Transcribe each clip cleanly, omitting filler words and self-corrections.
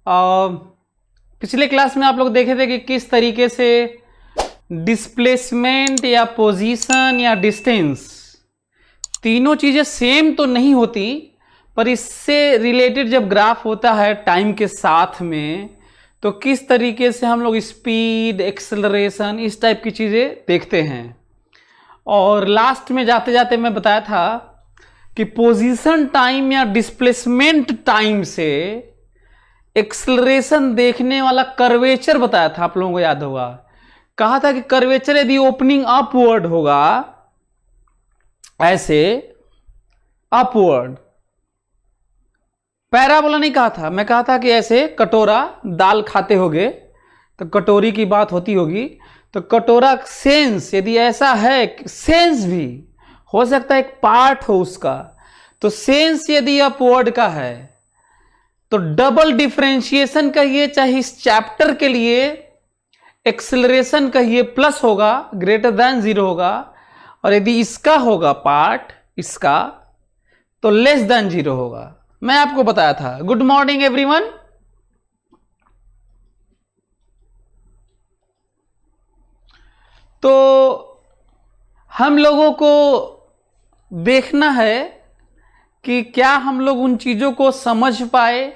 पिछले क्लास में आप लोग देखे थे कि किस तरीके से डिस्प्लेसमेंट या पोजीशन या डिस्टेंस, तीनों चीजें सेम तो नहीं होती, पर इससे रिलेटेड जब ग्राफ होता है टाइम के साथ में, तो किस तरीके से हम लोग स्पीड, एक्सेलरेशन, इस टाइप की चीजें देखते हैं। और लास्ट में जाते जाते मैं बताया था कि पोजीशन टाइम या डिस्प्लेसमेंट टाइम से एक्सेलरेशन देखने वाला कर्वेचर बताया था, आप लोगों को याद होगा। कहा था कि कर्वेचर यदि ओपनिंग अपवर्ड होगा, ऐसे अपवर्ड, पैराबोला नहीं कहा था, मैं कहा था कि ऐसे कटोरा दाल खाते होगे तो कटोरी की बात होती होगी, तो कटोरा सेंस यदि ऐसा है, सेंस भी हो सकता है एक पार्ट हो उसका, तो सेंस यदि अपवर्ड का है तो डबल डिफरेंशिएशन कहिए चाहे इस चैप्टर के लिए, एक्सेलरेशन कहिए प्लस होगा, ग्रेटर देन 0 होगा, और यदि इसका होगा पार्ट इसका, तो लेस देन 0 होगा। मैं आपको बताया था। Good morning everyone. तो हम लोगों को देखना है कि क्या हम लोग उन चीजों को समझ पाए।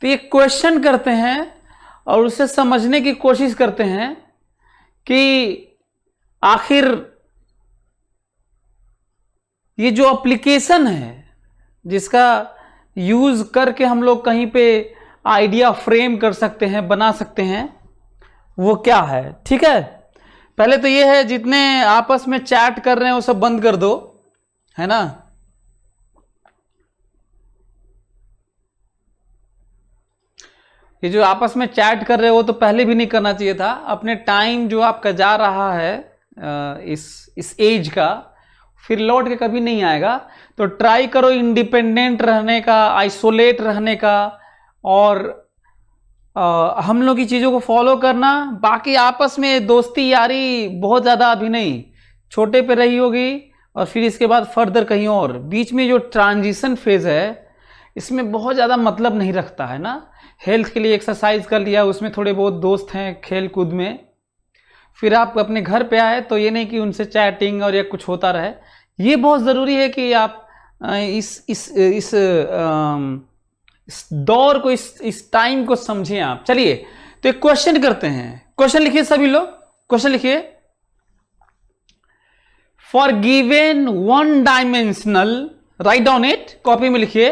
तो ये क्वेश्चन करते हैं और उसे समझने की कोशिश करते हैं कि आखिर ये जो एप्लीकेशन है जिसका यूज करके हम लोग कहीं पे आइडिया फ्रेम कर सकते हैं, बना सकते हैं, वो क्या है। ठीक है, पहले तो ये है, जितने आपस में चैट कर रहे हैं वो सब बंद कर दो, है ना। ये जो आपस में चैट कर रहे हो तो पहले भी नहीं करना चाहिए था। अपने टाइम जो आपका जा रहा है इस एज का, फिर लौट के कभी नहीं आएगा। तो ट्राई करो इंडिपेंडेंट रहने का, आइसोलेट रहने का, और हम लोग की चीज़ों को फॉलो करना। बाकी आपस में दोस्ती यारी बहुत ज़्यादा अभी नहीं, छोटे पे रही होगी और फिर इसके बाद फर्दर कहीं और। बीच में जो ट्रांजिशन फेज है इसमें बहुत ज़्यादा मतलब नहीं रखता है ना। हेल्थ के लिए एक्सरसाइज कर लिया, उसमें थोड़े बहुत दोस्त हैं खेल कूद में, फिर आप अपने घर पे आए तो ये नहीं कि उनसे चैटिंग और या कुछ होता रहे। ये बहुत ज़रूरी है कि आप इस दौर को, इस टाइम को समझें आप। चलिए तो एक क्वेश्चन करते हैं। क्वेश्चन लिखिए सभी लोग, क्वेश्चन लिखिए। For given one dimensional, write down it, copy में लिखिए।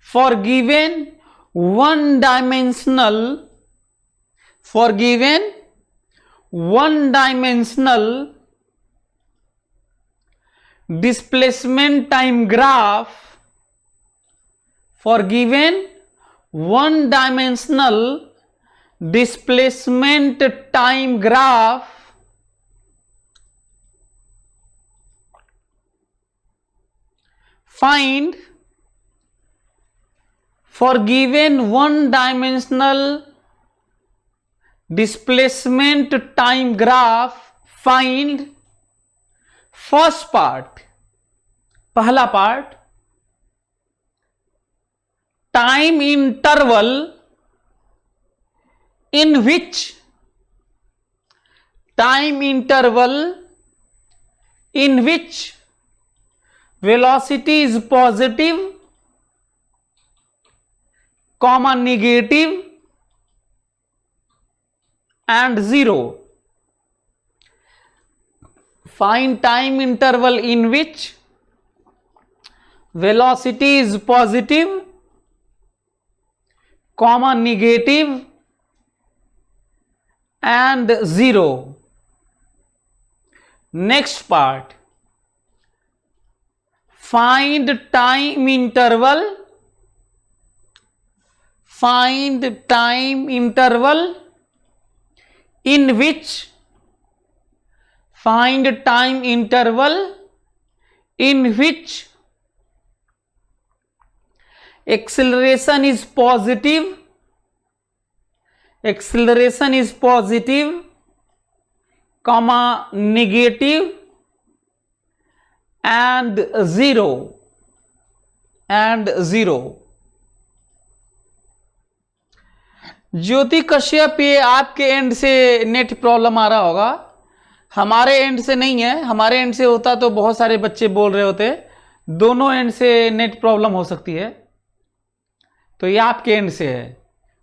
For given one dimensional displacement time graph, for given one dimensional displacement time graph, find, for given one dimensional displacement time graph, find first part, पहला part, time interval in which velocity is positive, comma negative and 0. Find time interval in which velocity is positive, comma negative and 0. Next part, find time interval in which acceleration is positive, comma negative and 0. ज्योति कश्यप, ये आपके and से net problem आ रहा होगा, हमारे and से नहीं है। हमारे एंड से होता तो बहुत सारे बच्चे बोल रहे होते, दोनों एंड से नेट प्रॉब्लम हो सकती है। तो ये आपके एंड से है,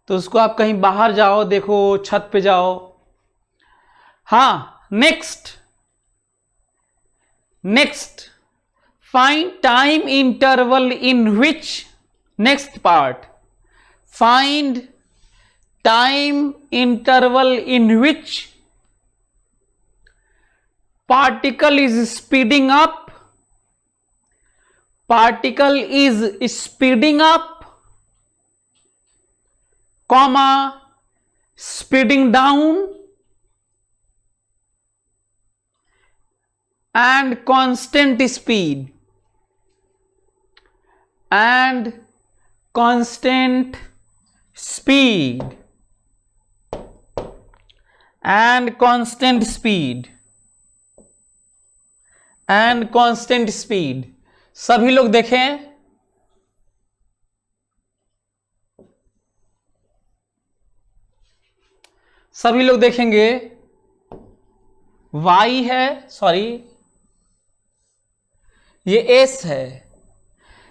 तो उसको आप कहीं बाहर जाओ, देखो छत पे जाओ। हाँ, next find time interval in which, next part, find time interval in which particle is speeding up, particle is speeding up, comma, speeding down, and constant speed, and constant speed, and constant speed, and constant speed. सभी लोग देखें, सभी लोग देखेंगे y है, sorry ये s है।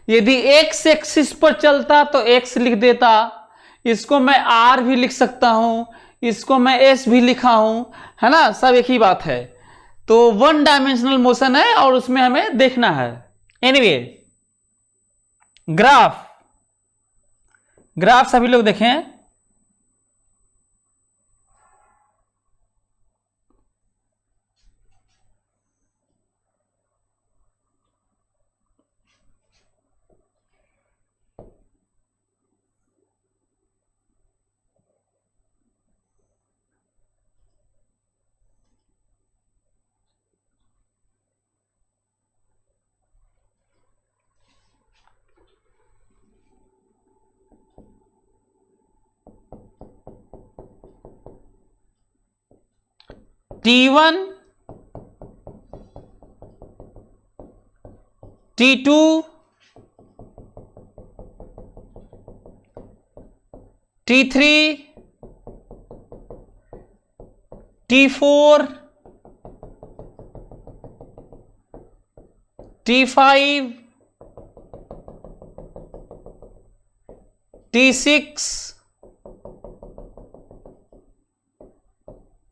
यदि x एक्सिस पर चलता तो x लिख देता, इसको मैं r भी लिख सकता हूं, इसको मैं s भी लिखा हूं, है ना, सब एक ही बात है। तो वन डायमेंशनल मोशन है और उसमें हमें देखना है। एनीवे, ग्राफ सभी लोग देखें। T1, T2, T3, T4, T5, T6,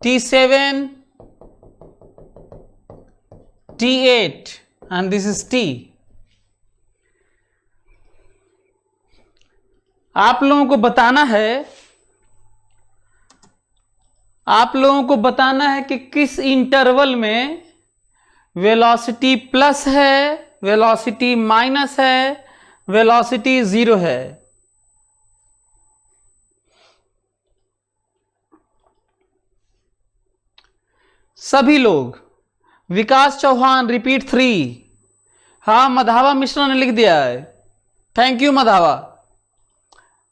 T7, T8 and this is T। आप लोगों को बताना है, आप लोगों को बताना है कि किस इंटरवल में वेलोसिटी प्लस है, वेलोसिटी माइनस है, वेलोसिटी जीरो है। सभी लोग, विकास चौहान रिपीट 3, हाँ मधावा मिश्रा ने लिख दिया है, थैंक यू मधावा।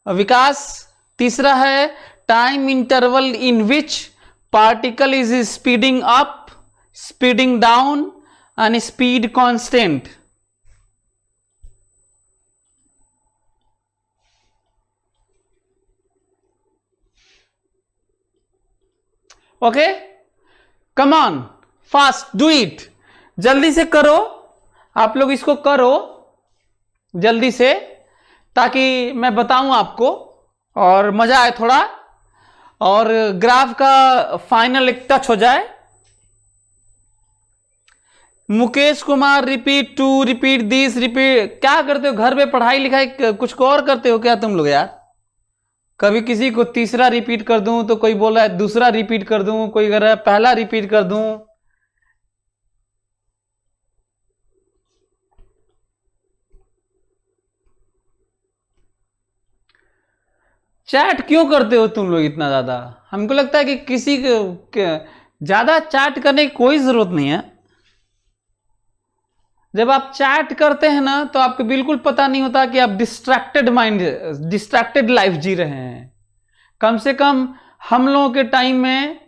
विकास तीसरा है time interval in which particle is speeding up, speeding down and speed constant. Okay, come on fast, do it, जल्दी से करो, आप लोग इसको करो जल्दी से, ताकि मैं बताऊं आपको और मजा आए थोड़ा, और ग्राफ का फाइनल एक टच हो जाए। Mukesh Kumar repeat 2, repeat this, repeat. क्या करते हो घर पे, पढ़ाई लिखाई कुछ को और करते हो क्या तुम लोग यार? कभी किसी को तीसरा रिपीट कर दूं तो कोई बोल रहा है दूसरा रिपीट कर दूं, कोई कह रहा है पहला रिपीट कर दूं। चैट क्यों करते हो तुम लोग इतना ज्यादा? हमको लगता है कि किसी ज्यादा चैट करने की कोई जरूरत नहीं है। जब आप चैट करते हैं ना तो आपको बिल्कुल पता नहीं होता कि आप डिस्ट्रैक्टेड माइंड, डिस्ट्रैक्टेड लाइफ जी रहे हैं। कम से कम हम लोगों के टाइम में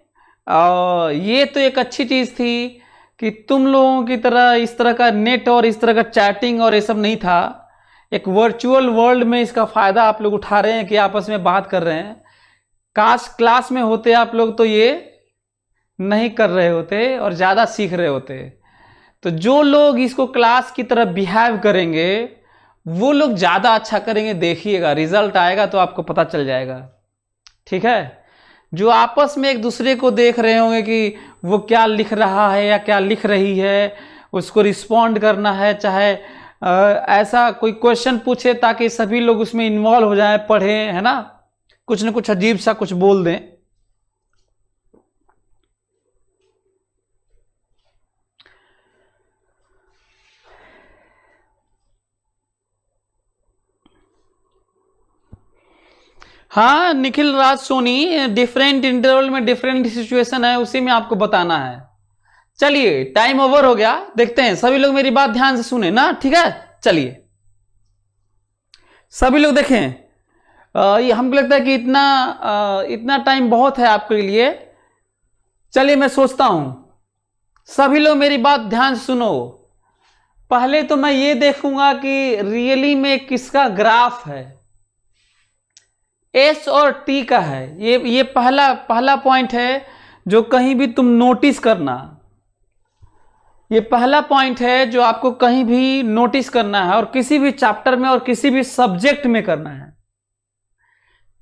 ये तो एक अच्छी चीज थी कि तुम लोगों की तरह इस तरह का नेट और इस तरह का चैटिंग और ये सब नहीं था। एक वर्चुअल वर्ल्ड में इसका फायदा आप लोग उठा रहे हैं कि आपस में बात कर रहे हैं। काश क्लास में होते आप लोग तो ये नहीं कर रहे होते और ज़्यादा सीख रहे होते। तो जो लोग इसको क्लास की तरह बिहेव करेंगे वो लोग ज़्यादा अच्छा करेंगे, देखिएगा रिजल्ट आएगा तो आपको पता चल जाएगा। ठीक है, जो आपस में एक दूसरे को देख रहे होंगे कि वो क्या लिख रहा है या क्या लिख रही है, उसको रिस्पॉन्ड करना है, चाहे ऐसा कोई क्वेश्चन पूछे ताकि सभी लोग उसमें इन्वॉल्व हो जाएं, पढ़ें, है ना, कुछ न कुछ अजीब सा कुछ बोल दें। हाँ निखिल राज सोनी, डिफरेंट इंटरवल में डिफरेंट सिचुएशन है, उसी में आपको बताना है। चलिए टाइम ओवर हो गया, देखते हैं सभी लोग मेरी बात ध्यान से सुने ना। ठीक है, चलिए सभी लोग देखें। ये हमको लगता है कि इतना टाइम बहुत है आपके लिए। चलिए मैं सोचता हूं सभी लोग मेरी बात ध्यान से सुनो। पहले तो मैं ये देखूंगा कि रियली में किसका ग्राफ है, एस और टी का है। ये पहला पॉइंट है जो कहीं भी तुम नोटिस करना। ये पहला पॉइंट है जो आपको कहीं भी नोटिस करना है और किसी भी चैप्टर में और किसी भी सब्जेक्ट में करना है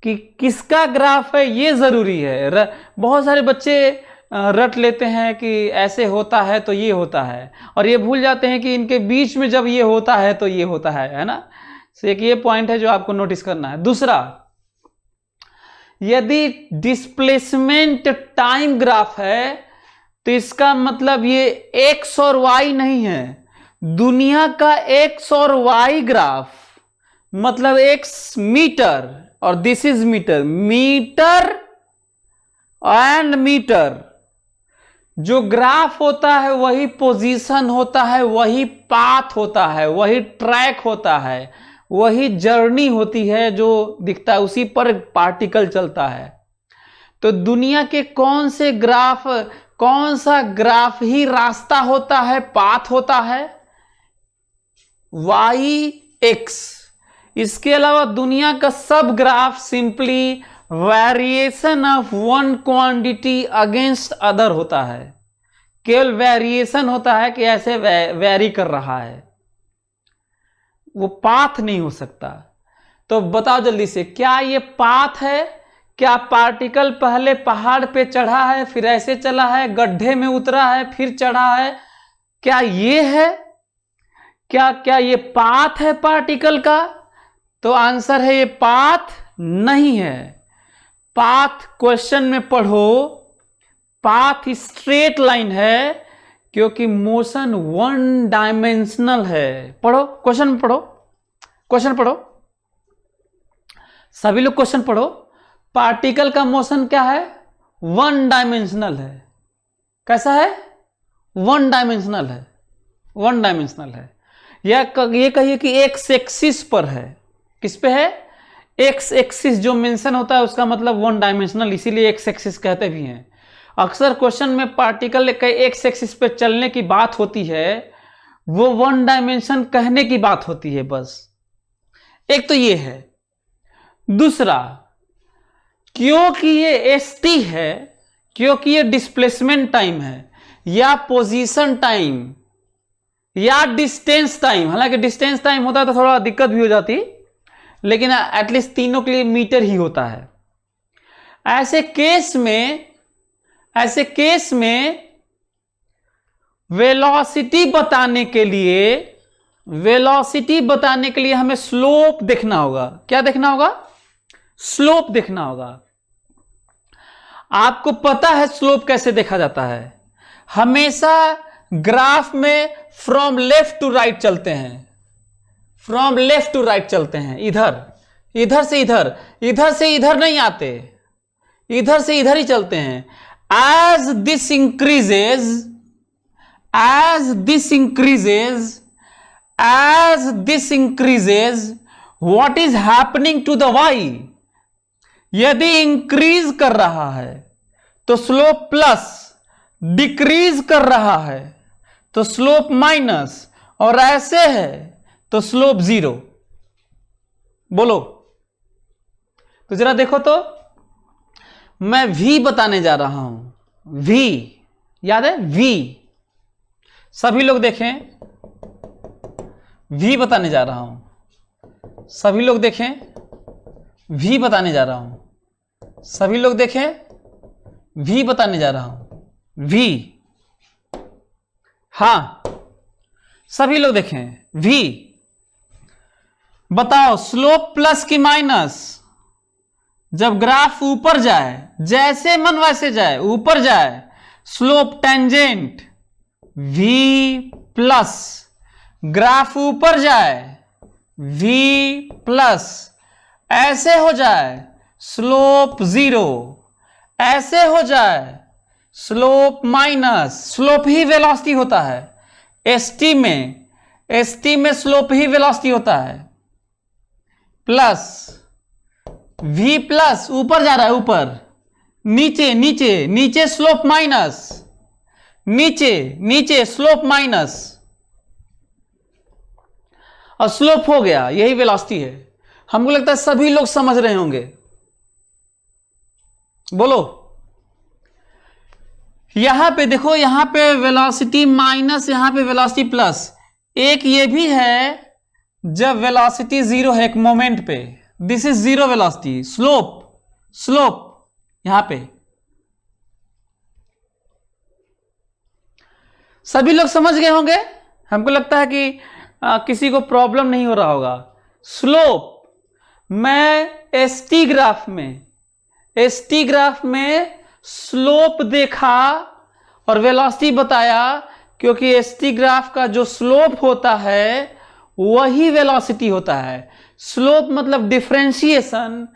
कि किसका ग्राफ है, ये जरूरी है। बहुत सारे बच्चे रट लेते हैं कि ऐसे होता है तो ये होता है, और ये भूल जाते हैं कि इनके बीच में जब ये होता है तो ये होता है ना। तो एक ये पॉइंट है जो आपको नोटिस करना है। दूसरा, यदि डिस्प्लेसमेंट टाइम ग्राफ है तो इसका मतलब ये एक्स और वाई नहीं है, दुनिया का एक्स और वाई ग्राफ, मतलब एक्स मीटर और this is metre, metre and metre. जो ग्राफ होता है वही पोजीशन होता है, वही पाथ होता है, वही ट्रैक होता है, वही जर्नी होती है जो दिखता है, उसी पर पार्टिकल चलता है। तो दुनिया के कौन सा ग्राफ ही रास्ता होता है, पाथ होता है, वाई एक्स। इसके अलावा दुनिया का सब graph simply variation of one quantity against other होता है। केवल वेरिएशन होता है कि ऐसे वेरी कर रहा है, वो पाथ नहीं हो सकता। तो बताओ जल्दी से, क्या ये पाथ है? क्या पार्टिकल पहले पहाड़ पे चढ़ा है, फिर ऐसे चला है, गड्ढे में उतरा है, फिर चढ़ा है? क्या ये है? क्या ये पाथ है पार्टिकल का? तो आंसर है ये पाथ नहीं है। पाथ क्वेश्चन में पढ़ो, पाथ स्ट्रेट लाइन है क्योंकि मोशन वन डायमेंशनल है। पढ़ो क्वेश्चन में, पढ़ो क्वेश्चन, पढ़ो सभी लोग क्वेश्चन पढ़ो। पार्टिकल का मोशन क्या है? वन डायमेंशनल है। कैसा है? वन डायमेंशनल है, वन डायमेंशनल है। या ये कहिए कि एक्स एक्सिस पर है। किस पे है? एक्स एक्सिस जो मेंशन होता है उसका मतलब वन डायमेंशनल, इसीलिए एक्स एक्सिस कहते भी हैं। अक्सर क्वेश्चन में पार्टिकल के एक्स एक्सिस पे चलने की बात होती है, वो वन डायमेंशन कहने की बात होती है बस। एक तो ये है। दूसरा, क्योंकि ये एसटी है, क्योंकि ये डिस्प्लेसमेंट टाइम है या पोजीशन टाइम या डिस्टेंस टाइम, हालांकि डिस्टेंस टाइम होता तो थोड़ा दिक्कत भी हो जाती, लेकिन एटलीस्ट तीनों के लिए मीटर ही होता है। ऐसे केस में वेलोसिटी बताने के लिए हमें स्लोप देखना होगा। क्या देखना होगा? स्लोप देखना होगा। आपको पता है स्लोप कैसे देखा जाता है? हमेशा ग्राफ में फ्रॉम लेफ्ट टू राइट चलते हैं, फ्रॉम लेफ्ट टू राइट चलते हैं। इधर से इधर नहीं आते, इधर से इधर ही चलते हैं। as this increases what is happening to the y? यदि इंक्रीज कर रहा है तो स्लोप प्लस, डिक्रीज कर रहा है तो स्लोप माइनस, और ऐसे है तो स्लोप जीरो। बोलो तो जरा देखो तो, मैं v बताने जा रहा हूं। v याद है, v। सभी लोग देखें, v बताने जा रहा हूं। सभी लोग देखें, v बताने जा रहा हूं। सभी लोग देखें, v बताने जा रहा हूं। v, हां, सभी लोग देखें, v। बताओ स्लोप प्लस की माइनस? जब ग्राफ ऊपर जाए, जैसे मन वैसे जाए, ऊपर जाए, slope tangent v plus, graph ऊपर जाए v प्लस, ऐसे हो जाए स्लोप 0, ऐसे हो जाए स्लोप माइनस। स्लोप ही वेलोसिटी होता है st में स्लोप ही वेलोसिटी होता है। प्लस v प्लस, ऊपर जा रहा है, ऊपर, नीचे नीचे, नीचे स्लोप माइनस, नीचे नीचे स्लोप माइनस, और स्लोप हो गया, यही वेलोसिटी है। हमको लगता है सभी लोग समझ रहे होंगे, बोलो। यहां पे देखो, यहां पे वेलोसिटी माइनस, यहां पे वेलोसिटी प्लस। एक ये भी है जब वेलोसिटी 0 है एक मोमेंट पे, दिस इज 0 वेलोसिटी, स्लोप यहां पे। सभी लोग समझ गए होंगे। हमको लगता है कि किसी को प्रॉब्लम नहीं हो रहा होगा। स्लोप, मैं एसटी ग्राफ में स्लोप देखा और वेलोसिटी बताया, क्योंकि एसटी ग्राफ का जो स्लोप होता है वही वेलोसिटी होता है। स्लोप मतलब differentiation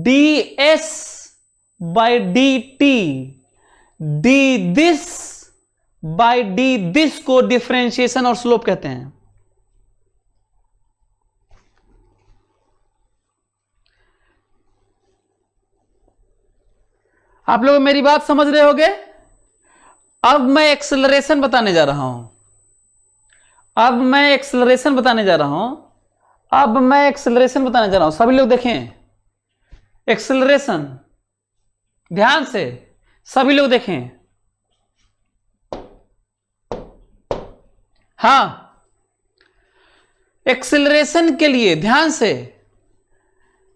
ds by dt, d this by d this को डिफरेंशिएशन और स्लोप कहते हैं। आप लोग मेरी बात समझ रहे होंगे। अब मैं एक्सेलरेशन बताने जा रहा हूं। सभी लोग देखें, एक्सेलरेशन, ध्यान से सभी लोग देखें। हां, एक्सेलरेशन के लिए ध्यान से,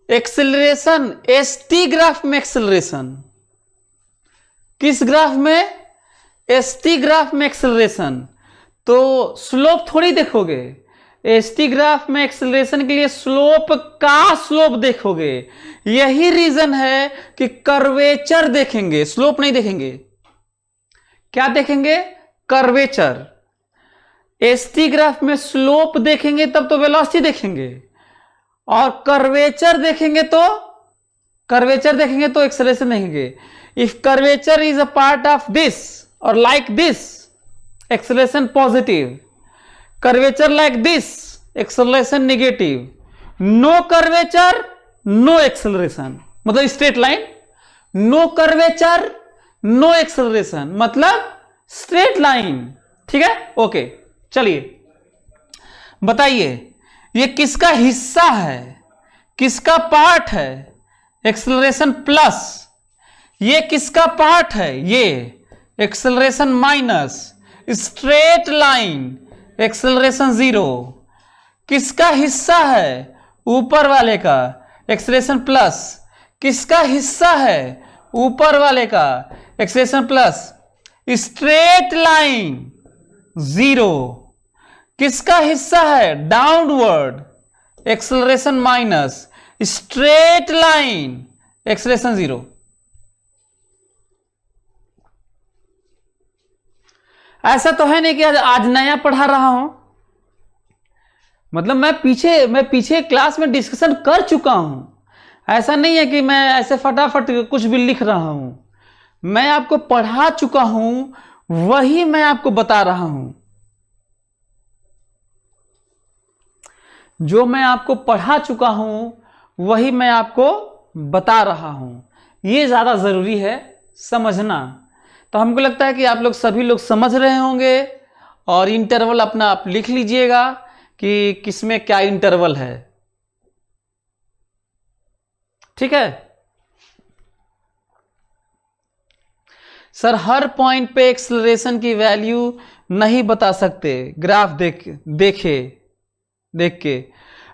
एक्सेलरेशन एसटी ग्राफ में, एक्सेलरेशन किस ग्राफ में? एसटी ग्राफ में एक्सेलरेशन। तो स्लोप थोड़ी देखोगे, एसटी ग्राफ में एक्सेलरेशन के लिए स्लोप का स्लोप देखोगे। यही रीजन है कि कर्वेचर देखेंगे, स्लोप नहीं देखेंगे। क्या देखेंगे? कर्वेचर। एसटी ग्राफ में स्लोप देखेंगे तब तो वेलोसिटी देखेंगे, और कर्वेचर देखेंगे तो एक्सेलरेशन देखेंगे। If curvature is a part of this और like this, acceleration positive. Curvature like this, acceleration negative. No curvature, no acceleration, मतलब straight line. No curvature, no acceleration, मतलब स्ट्रेट लाइन। ठीक है, ओके। चलिए बताइए, ये किसका हिस्सा है, किसका पार्ट है? Acceleration plus. ये किसका पार्ट है? ये acceleration minus. Straight line, acceleration 0। किसका हिस्सा है? ऊपर वाले का, एक्सेलरेशन प्लस। किसका हिस्सा है? ऊपर वाले का, एक्सेलरेशन प्लस। Straight line 0। किसका हिस्सा है? Downward, acceleration minus. Straight line, acceleration 0। ऐसा तो है नहीं कि आज नया पढ़ा रहा हूं, मतलब मैं पीछे क्लास में डिस्कशन कर चुका हूं। ऐसा नहीं है कि मैं ऐसे फटाफट कुछ भी लिख रहा हूं। मैं आपको पढ़ा चुका हूं, वही मैं आपको बता रहा हूं। जो मैं आपको पढ़ा चुका हूं वही मैं आपको बता रहा हूं। ये ज्यादा जरूरी है समझना। तो हमको लगता है कि आप लोग सभी लोग समझ रहे होंगे, और इंटरवल अपना आप लिख लीजिएगा कि किसमें क्या इंटरवल है। ठीक है, सर हर पॉइंट पे एक्सेलरेशन की वैल्यू नहीं बता सकते, ग्राफ देख के।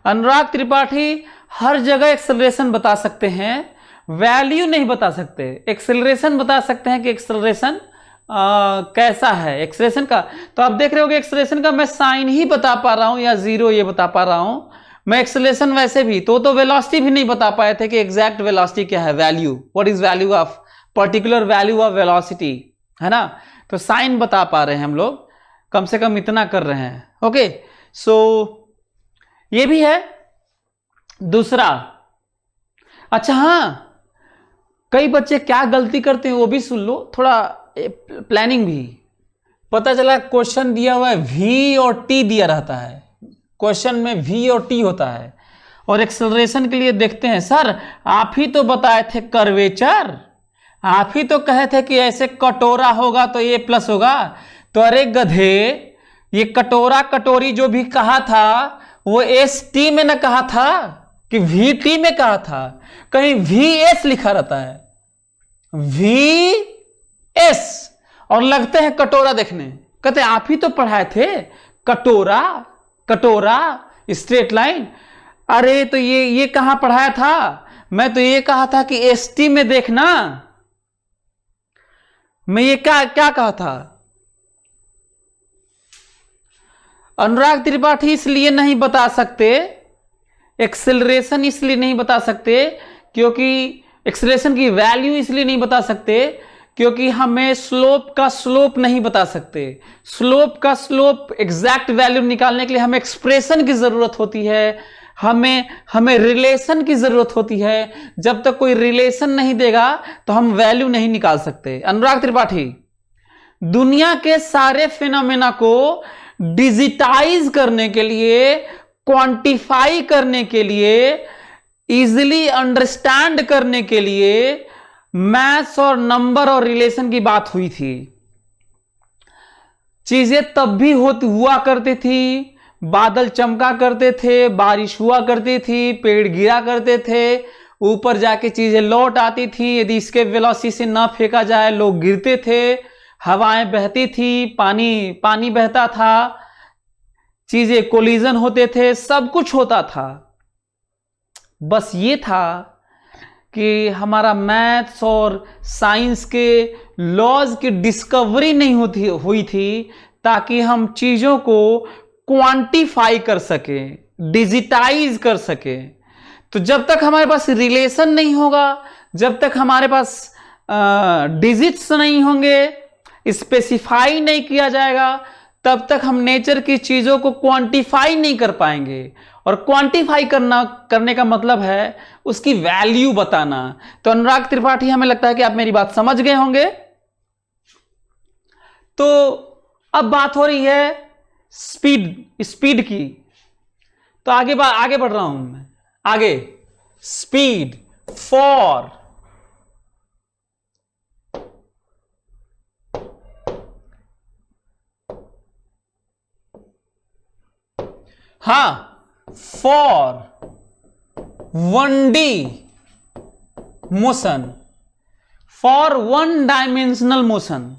अनुराग त्रिपाठी हर जगह एक्सेलरेशन बता सकते हैं, वैल्यू नहीं बता सकते। एक्सेलरेशन बता सकते हैं कि एक्सेलरेशन कैसा है एक्सेलरेशन का। तो आप देख रहे होगे एक्सेलरेशन का मैं साइन ही बता पा रहा हूं या जीरो ये बता पा रहा हूं। मैं एक्सेलरेशन वैसे भी तो वेलोसिटी भी नहीं बता पाए थे कि एग्जैक्ट वेलोसिटी क्या है, value, what is value of particular value of velocity, है ना। तो साइन बता पा रहे हैं हम लोग, कम से कम इतना कर रहे हैं। ओके, सो ये भी है। दूसरा, अच्छा हाँ, कई बच्चे क्या गलती करते हैं वो भी सुन लो, थोड़ा प्लानिंग भी। पता चला क्वेश्चन दिया हुआ है v और t दिया रहता है, क्वेश्चन में v और t होता है, और एक्सेलरेशन के लिए देखते हैं सर आप ही तो बताए थे कर्वेचर, आप ही तो कहे थे कि ऐसे कटोरा होगा तो ये प्लस होगा। तो अरे गधे, ये कटोरा कटोरी जो भी कहा था वो एस टी में न कहा था कि वी टी में कहा था, कहीं वी एस लिखा रहता है, वी एस, और लगते हैं कटोरा देखने। कहते आप ही तो पढ़ाए थे कटोरा कटोरा स्ट्रेट लाइन। अरे तो ये कहां पढ़ाया था, मैं तो ये कहा था कि एस टी में देखना, मैं ये क्या कहा था। अनुराग त्रिपाठी इसलिए नहीं बता सकते, एक्सेलरेशन इसलिए नहीं बता सकते क्योंकि एक्सेलरेशन की वैल्यू इसलिए नहीं बता सकते क्योंकि हमें स्लोप का स्लोप नहीं बता सकते। स्लोप का स्लोप एग्जैक्ट वैल्यू निकालने के लिए हमें एक्सप्रेशन की जरूरत होती है, हमें रिलेशन की जरूरत होती है। जब तक कोई रिलेशन नहीं देगा तो हम वैल्यू नहीं निकाल सकते। अनुराग त्रिपाठी, दुनिया के सारे फिनोमेना को डिजिटाइज करने के लिए, क्वांटिफाई करने के लिए, इजीली अंडरस्टैंड करने के लिए मैथ्स और नंबर और रिलेशन की बात हुई थी। चीजें तब भी हुआ करती थी, बादल चमका करते थे, बारिश हुआ करती थी, पेड़ गिरा करते थे, ऊपर जाके चीजें लौट आती थी। यदि इसके वेलोसिटी से ना फेंका जाए लोग गिरते थे, हवाएं बहती थी, पानी बहता था, चीजें कोलिजन होते थे, सब कुछ होता था। बस ये था कि हमारा मैथ्स और साइंस के लॉज की डिस्कवरी नहीं हुई थी ताकि हम चीजों को क्वांटिफाई कर सके, डिजिटाइज कर सके। तो जब तक हमारे पास रिलेशन नहीं होगा, जब तक हमारे पास डिजिट्स नहीं होंगे, स्पेसिफाई नहीं किया जाएगा, तब तक हम नेचर की चीजों को क्वांटिफाई नहीं कर पाएंगे। और क्वांटिफाई करने का मतलब है उसकी वैल्यू बताना। तो अनुराग त्रिपाठी, हमें लगता है कि आप मेरी बात समझ गए होंगे। तो अब बात हो रही है स्पीड की। तो आगे बढ़ रहा हूं मैं, आगे। Speed for for 1D motion, for 1 dimensional motion,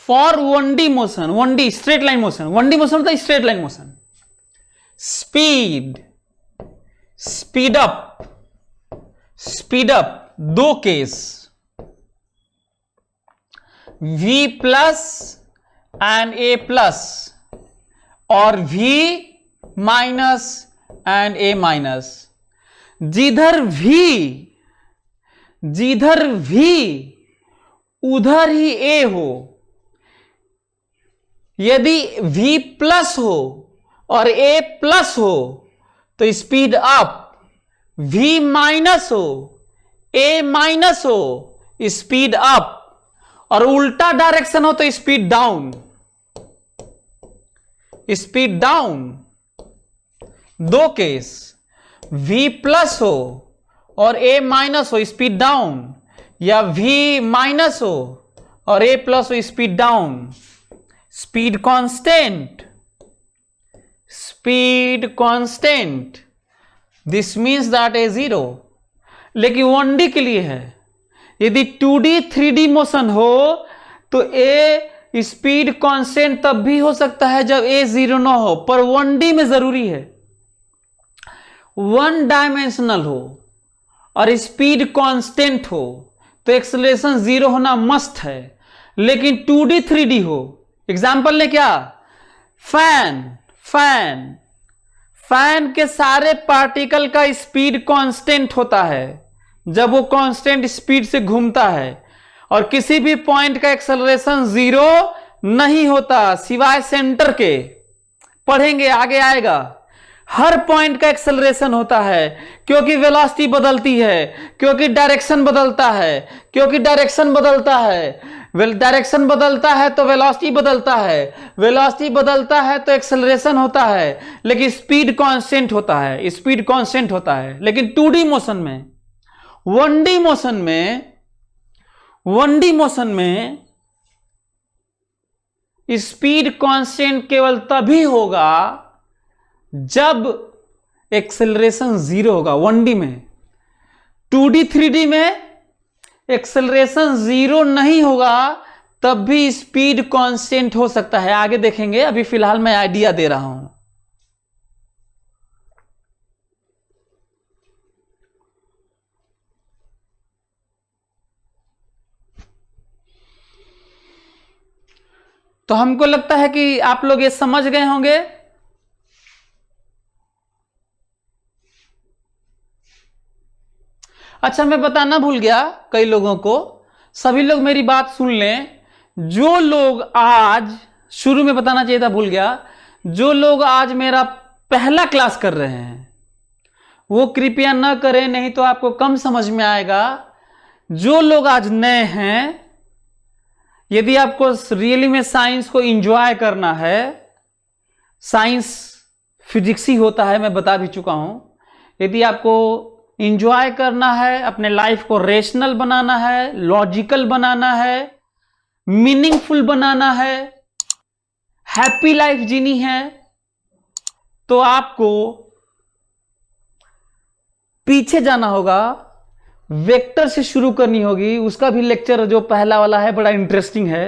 for 1D motion, 1D straight line motion, 1D motion होता है straight line motion. Speed up दो केस, V plus and A plus और V minus and A minus. जिधर V उधर ही A हो। यदि V plus हो और A प्लस हो तो स्पीड अप, V माइनस हो, A माइनस हो, स्पीड अप, और उल्टा डायरेक्शन हो तो स्पीड डाउन। दो केस, V प्लस हो और A माइनस हो, स्पीड डाउन, या V माइनस हो और A प्लस हो, speed down. Speed constant, this means that A 0। लेकिन 1D के लिए है। यदि 2D 3D मोशन हो तो ए स्पीड कांस्टेंट तब भी हो सकता है जब ए 0 ना हो, पर 1D में जरूरी है, 1 डायमेंशनल हो और स्पीड कांस्टेंट हो, तो एक्सेलरेशन 0 होना मस्ट है। लेकिन 2D 3D हो, एग्जाम्पल ले क्या, फैन के सारे पार्टिकल का स्पीड कांस्टेंट होता है जब वो कांस्टेंट स्पीड से घूमता है, और किसी भी पॉइंट का एक्सेलरेशन 0 नहीं होता सिवाय सेंटर के, पढ़ेंगे आगे आएगा। हर पॉइंट का एक्सेलरेशन होता है क्योंकि वेलोसिटी बदलती है, क्योंकि डायरेक्शन बदलता है, डायरेक्शन बदलता है तो वेलोसिटी बदलता है, वेलोसिटी बदलता है तो एक्सेलरेशन होता है, लेकिन स्पीड कांस्टेंट होता है, लेकिन 2D मोशन में, 1D मोशन में स्पीड कांस्टेंट केवल तभी होगा जब एक्सेलरेशन 0 होगा 1D में। 2D 3D में एक्सेलरेशन 0 नहीं होगा तब भी स्पीड कांस्टेंट हो सकता है, आगे देखेंगे, अभी फिलहाल मैं आइडिया दे रहा हूं। तो हमको लगता है कि आप लोग ये समझ गए होंगे। अच्छा, मैं बताना भूल गया कई लोगों को, सभी लोग मेरी बात सुन लें। जो लोग आज, शुरू में बताना चाहिए था, भूल गया, जो लोग आज मेरा पहला क्लास कर रहे हैं वो कृपया न करें, नहीं तो आपको कम समझ में आएगा। जो लोग आज नए हैं, यदि आपको रियली में साइंस को एंजॉय करना है, साइंस फिजिक्स ही होता है, मैं बता भी चुका हूं, यदि आपको एंजॉय करना है, अपने लाइफ को रेशनल बनाना है, लॉजिकल बनाना है, मीनिंगफुल बनाना है, हैप्पी लाइफ जीनी है, तो आपको पीछे जाना होगा, वेक्टर से शुरू करनी होगी। उसका भी लेक्चर जो पहला वाला है बड़ा इंटरेस्टिंग है,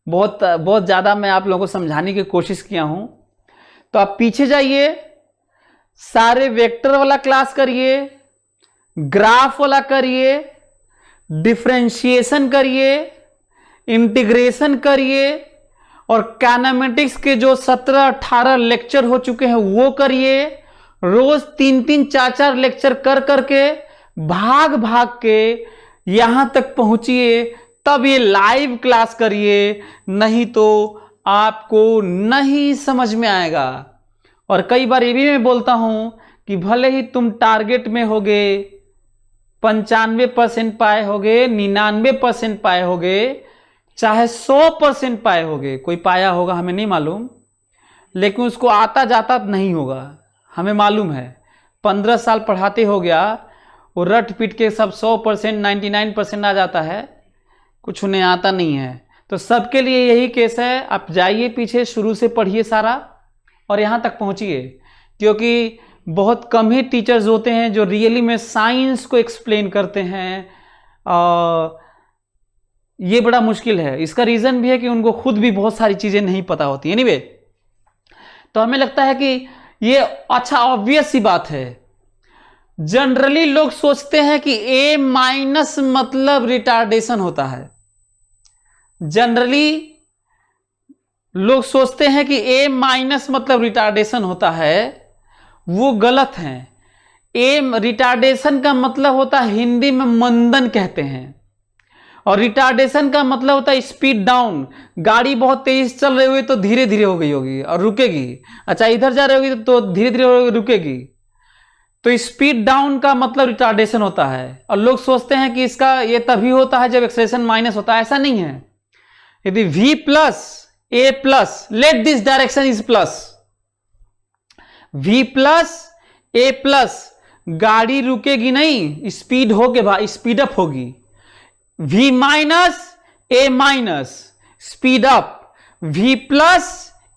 बहुत ज़्यादा मैं आप लोगों को समझाने की कोशिश किया हूं। तो आप पीछे जाइए, सारे वेक्टर वाला क्लास करिए, ग्राफ वाला करिए, डिफरेंशिएशन करिए, इंटीग्रेशन करिए, और काइनेमेटिक्स के जो 17-18 लेक्चर हो चुके हैं वो करिए। रोज 3-3 4-4 लेक्चर कर करके भाग भाग के यहां तक पहुंचिए, तब ये लाइव क्लास करिए, नहीं तो आपको नहीं समझ में आएगा। और कई बार ये भी मैं बोलता हूं कि भले ही तुम टारगेट में होगे, 95% पाए होगे, 99% पाए होगे, चाहे 100% पाए होगे, कोई पाया होगा हमें नहीं मालूम, लेकिन उसको आता जाता नहीं होगा, हमें मालूम है। 15 साल पढ़ाते हो गया, वो रट पीट के सब 100% 99% आ जाता है, कुछ उन्हें आता नहीं है। तो सबके लिए यही केस है, आप जाइए पीछे, शुरू से पढ़िए सारा और यहाँ तक पहुँचिए, क्योंकि बहुत कम ही टीचर्स होते हैं जो रियली में साइंस को एक्सप्लेन करते हैं। ये बड़ा मुश्किल है। इसका रीज़न भी है कि उनको खुद भी बहुत सारी चीज़ें नहीं पता होती। एनीवे, तो हमें लगता है कि ये अच्छा ऑब्वियस सी बात है। जनरली लोग सोचते हैं कि A माइनस मतलब रिटार्डेशन होता है। जनरली लोग सोचते हैं कि A माइनस मतलब रिटार्डेशन होता है, वो गलत है। A रिटार्डेशन का मतलब होता है, हिंदी में मंदन कहते हैं, और रिटार्डेशन का मतलब होता है स्पीड डाउन। गाड़ी बहुत तेज चल रही हुई तो धीरे धीरे हो गई होगी और रुकेगी। अच्छा, इधर जा रही होगी तो धीरे धीरे रुकेगी, तो स्पीड डाउन का मतलब रिटार्डेशन होता है। और लोग सोचते हैं कि इसका ये तभी होता है जब एक्सेलरेशन माइनस होता है। ऐसा नहीं है। यदि V plus A plus, let this direction is plus, V plus A plus, गाड़ी रुकेगी नहीं, स्पीड होके स्पीड अप होगी। V minus A minus, speed up. V plus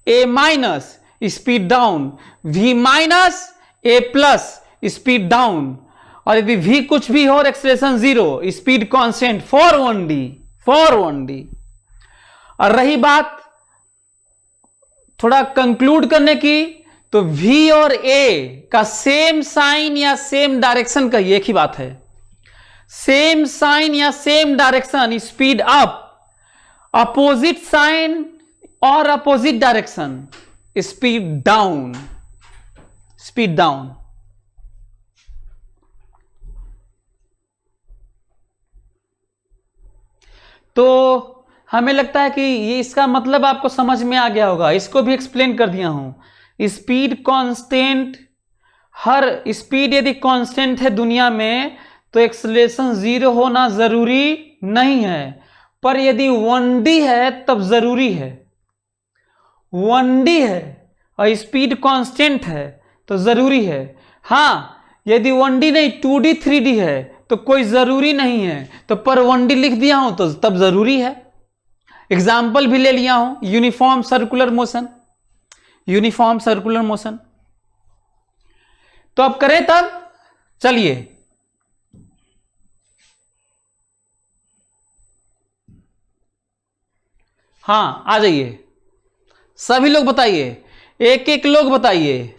A minus, speed down. V minus A plus, speed down. और यदि V कुछ भी हो और acceleration 0, speed constant for 1D। और रही बात थोड़ा कंक्लूड करने की, तो V और A का सेम साइन या सेम डायरेक्शन का एक ही बात है। सेम साइन या same direction, speed up, opposite sign और opposite direction speed down, speed down. तो हमें लगता है कि ये इसका मतलब आपको समझ में आ गया होगा, इसको भी एक्सप्लेन कर दिया हूं। स्पीड कांस्टेंट, हर स्पीड यदि कांस्टेंट है दुनिया में तो एक्सेलरेशन 0 होना जरूरी नहीं है, पर यदि 1D है तब जरूरी है। 1D है और स्पीड कांस्टेंट है तो जरूरी है। हां, यदि 1D नहीं 2D 3D है तो कोई जरूरी नहीं है, तो पर 1D लिख दिया हूं तो तब जरूरी है। एग्जाम्पल भी ले लिया हूं, uniform circular motion, uniform circular motion. तो अब करें तब, चलिए हाँ आ जाइए, सभी लोग बताइए, एक एक लोग बताइए।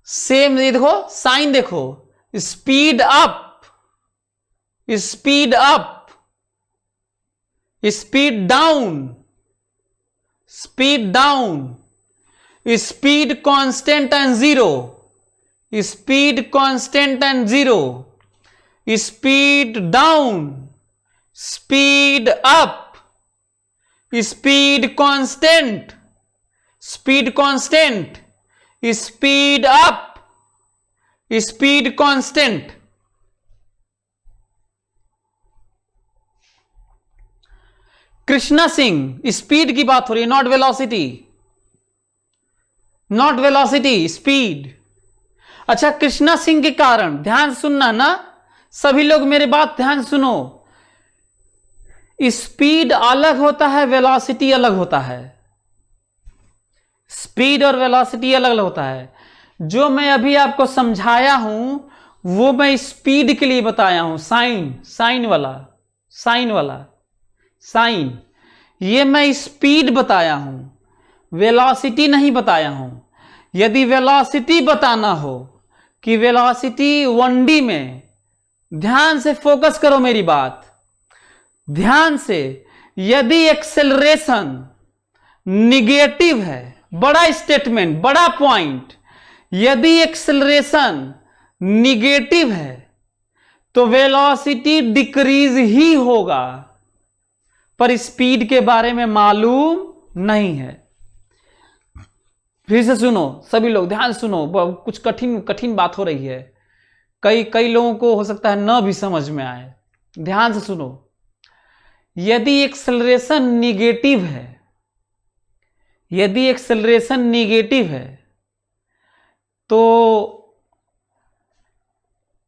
सेम, ये देखो साइन देखो, speed up, speed up, speed down, speed down, speed constant and 0, speed constant and 0, speed down, speed up, speed constant, speed constant, speed up, speed constant. Krishna Singh, speed की बात हो रही है, not velocity, not velocity, speed. अच्छा, कृष्णा सिंह के कारण ध्यान सुनना ना, सभी लोग मेरी बात ध्यान सुनो। स्पीड अलग होता है, वेलोसिटी अलग होता है। स्पीड और वेलोसिटी अलग अलग होता है। जो मैं अभी आपको समझाया हूं वो मैं स्पीड के लिए बताया हूं, साइन, साइन वाला, साइन वाला, साइन, ये मैं स्पीड बताया हूं, वेलोसिटी नहीं बताया हूं। यदि वेलोसिटी बताना हो कि वेलोसिटी 1D में, ध्यान से फोकस करो मेरी बात, ध्यान से, यदि एक्सेलरेशन निगेटिव है, बड़ा स्टेटमेंट, बड़ा पॉइंट, यदि एक्सेलरेशन निगेटिव है तो वेलोसिटी डिक्रीज ही होगा, पर स्पीड के बारे में मालूम नहीं है। फिर से सुनो सभी लोग, ध्यान सुनो, कुछ कठिन कठिन बात हो रही है, कई लोगों को हो सकता है न भी समझ में आए। ध्यान से सुनो, यदि एक्सेलरेशन निगेटिव है, यदि एक्सेलरेशन निगेटिव है तो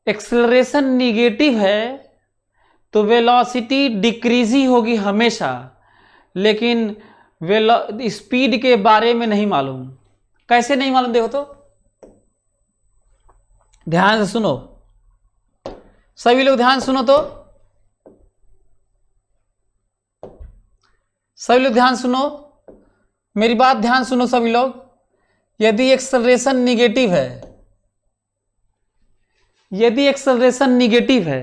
एक्सेलरेशन निगेटिव है तो वेलोसिटी डिक्रीज ही होगी हमेशा, लेकिन स्पीड के बारे में नहीं मालूम। कैसे नहीं मालूम, देखो तो, ध्यान से सुनो सभी लोग, ध्यान सुनो तो, सभी लोग ध्यान सुनो मेरी बात, ध्यान सुनो सभी लोग। यदि एक्सेलरेशन निगेटिव है, यदि एक्सेलरेशन निगेटिव है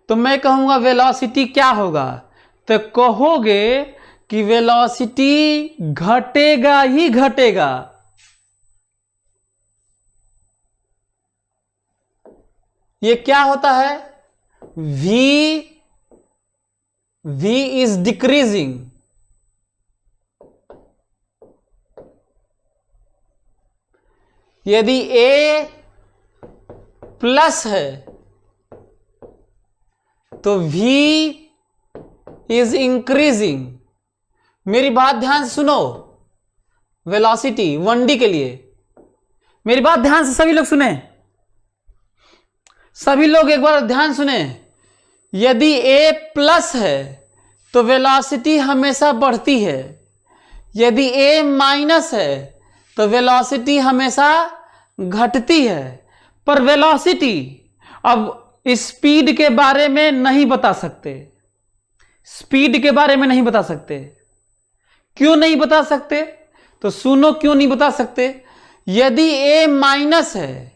तो मैं कहूंगा वेलोसिटी क्या होगा, तो कहोगे कि वेलोसिटी घटेगा ही घटेगा। ये क्या होता है, v इज डिक्रीजिंग, यदि a प्लस है तो v इज इंक्रीजिंग। मेरी बात ध्यान से सुनो, वेलोसिटी 1D के लिए मेरी बात ध्यान से सभी लोग सुने, सभी लोग एक बार ध्यान सुने। यदि a प्लस है तो वेलोसिटी हमेशा बढ़ती है, यदि a माइनस है तो वेलोसिटी हमेशा घटती है। पर वेलोसिटी अब स्पीड के बारे में नहीं बता सकते, स्पीड के बारे में नहीं बता सकते। क्यों नहीं बता सकते? तो सुनो क्यों नहीं बता सकते। यदि a माइनस है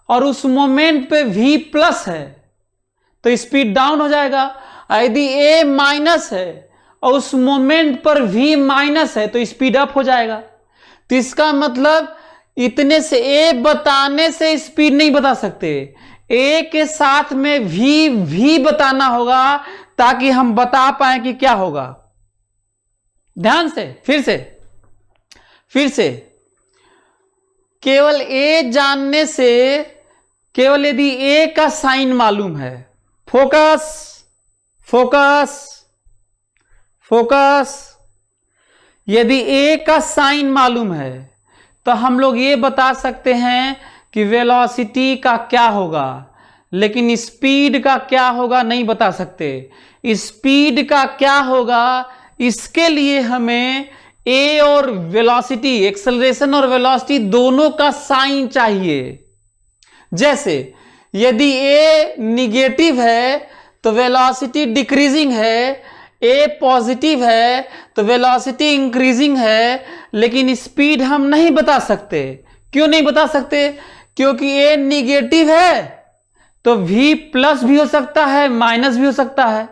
और उस मोमेंट पे v प्लस है तो स्पीड डाउन हो जाएगा। यदि a माइनस है और उस मोमेंट पर v माइनस है तो स्पीड अप हो जाएगा। तो इसका मतलब इतने से a बताने से स्पीड नहीं बता सकते, a के साथ में v बताना होगा ताकि हम बता पाए कि क्या होगा। ध्यान से फिर से केवल a जानने से, केवल यदि a का साइन मालूम है, फोकस, यदि a का साइन मालूम है तो हम लोग ये बता सकते हैं कि वेलोसिटी का क्या होगा, लेकिन स्पीड का क्या होगा नहीं बता सकते। स्पीड का क्या होगा इसके लिए हमें a और वेलोसिटी, एक्सेलरेशन और वेलोसिटी दोनों का साइन चाहिए। जैसे यदि a निगेटिव है तो वेलोसिटी डिक्रीजिंग है, a पॉजिटिव है तो वेलोसिटी इंक्रीजिंग है, लेकिन स्पीड हम नहीं बता सकते। क्यों नहीं बता सकते? क्योंकि a निगेटिव है तो v प्लस भी हो सकता है, माइनस भी हो सकता है।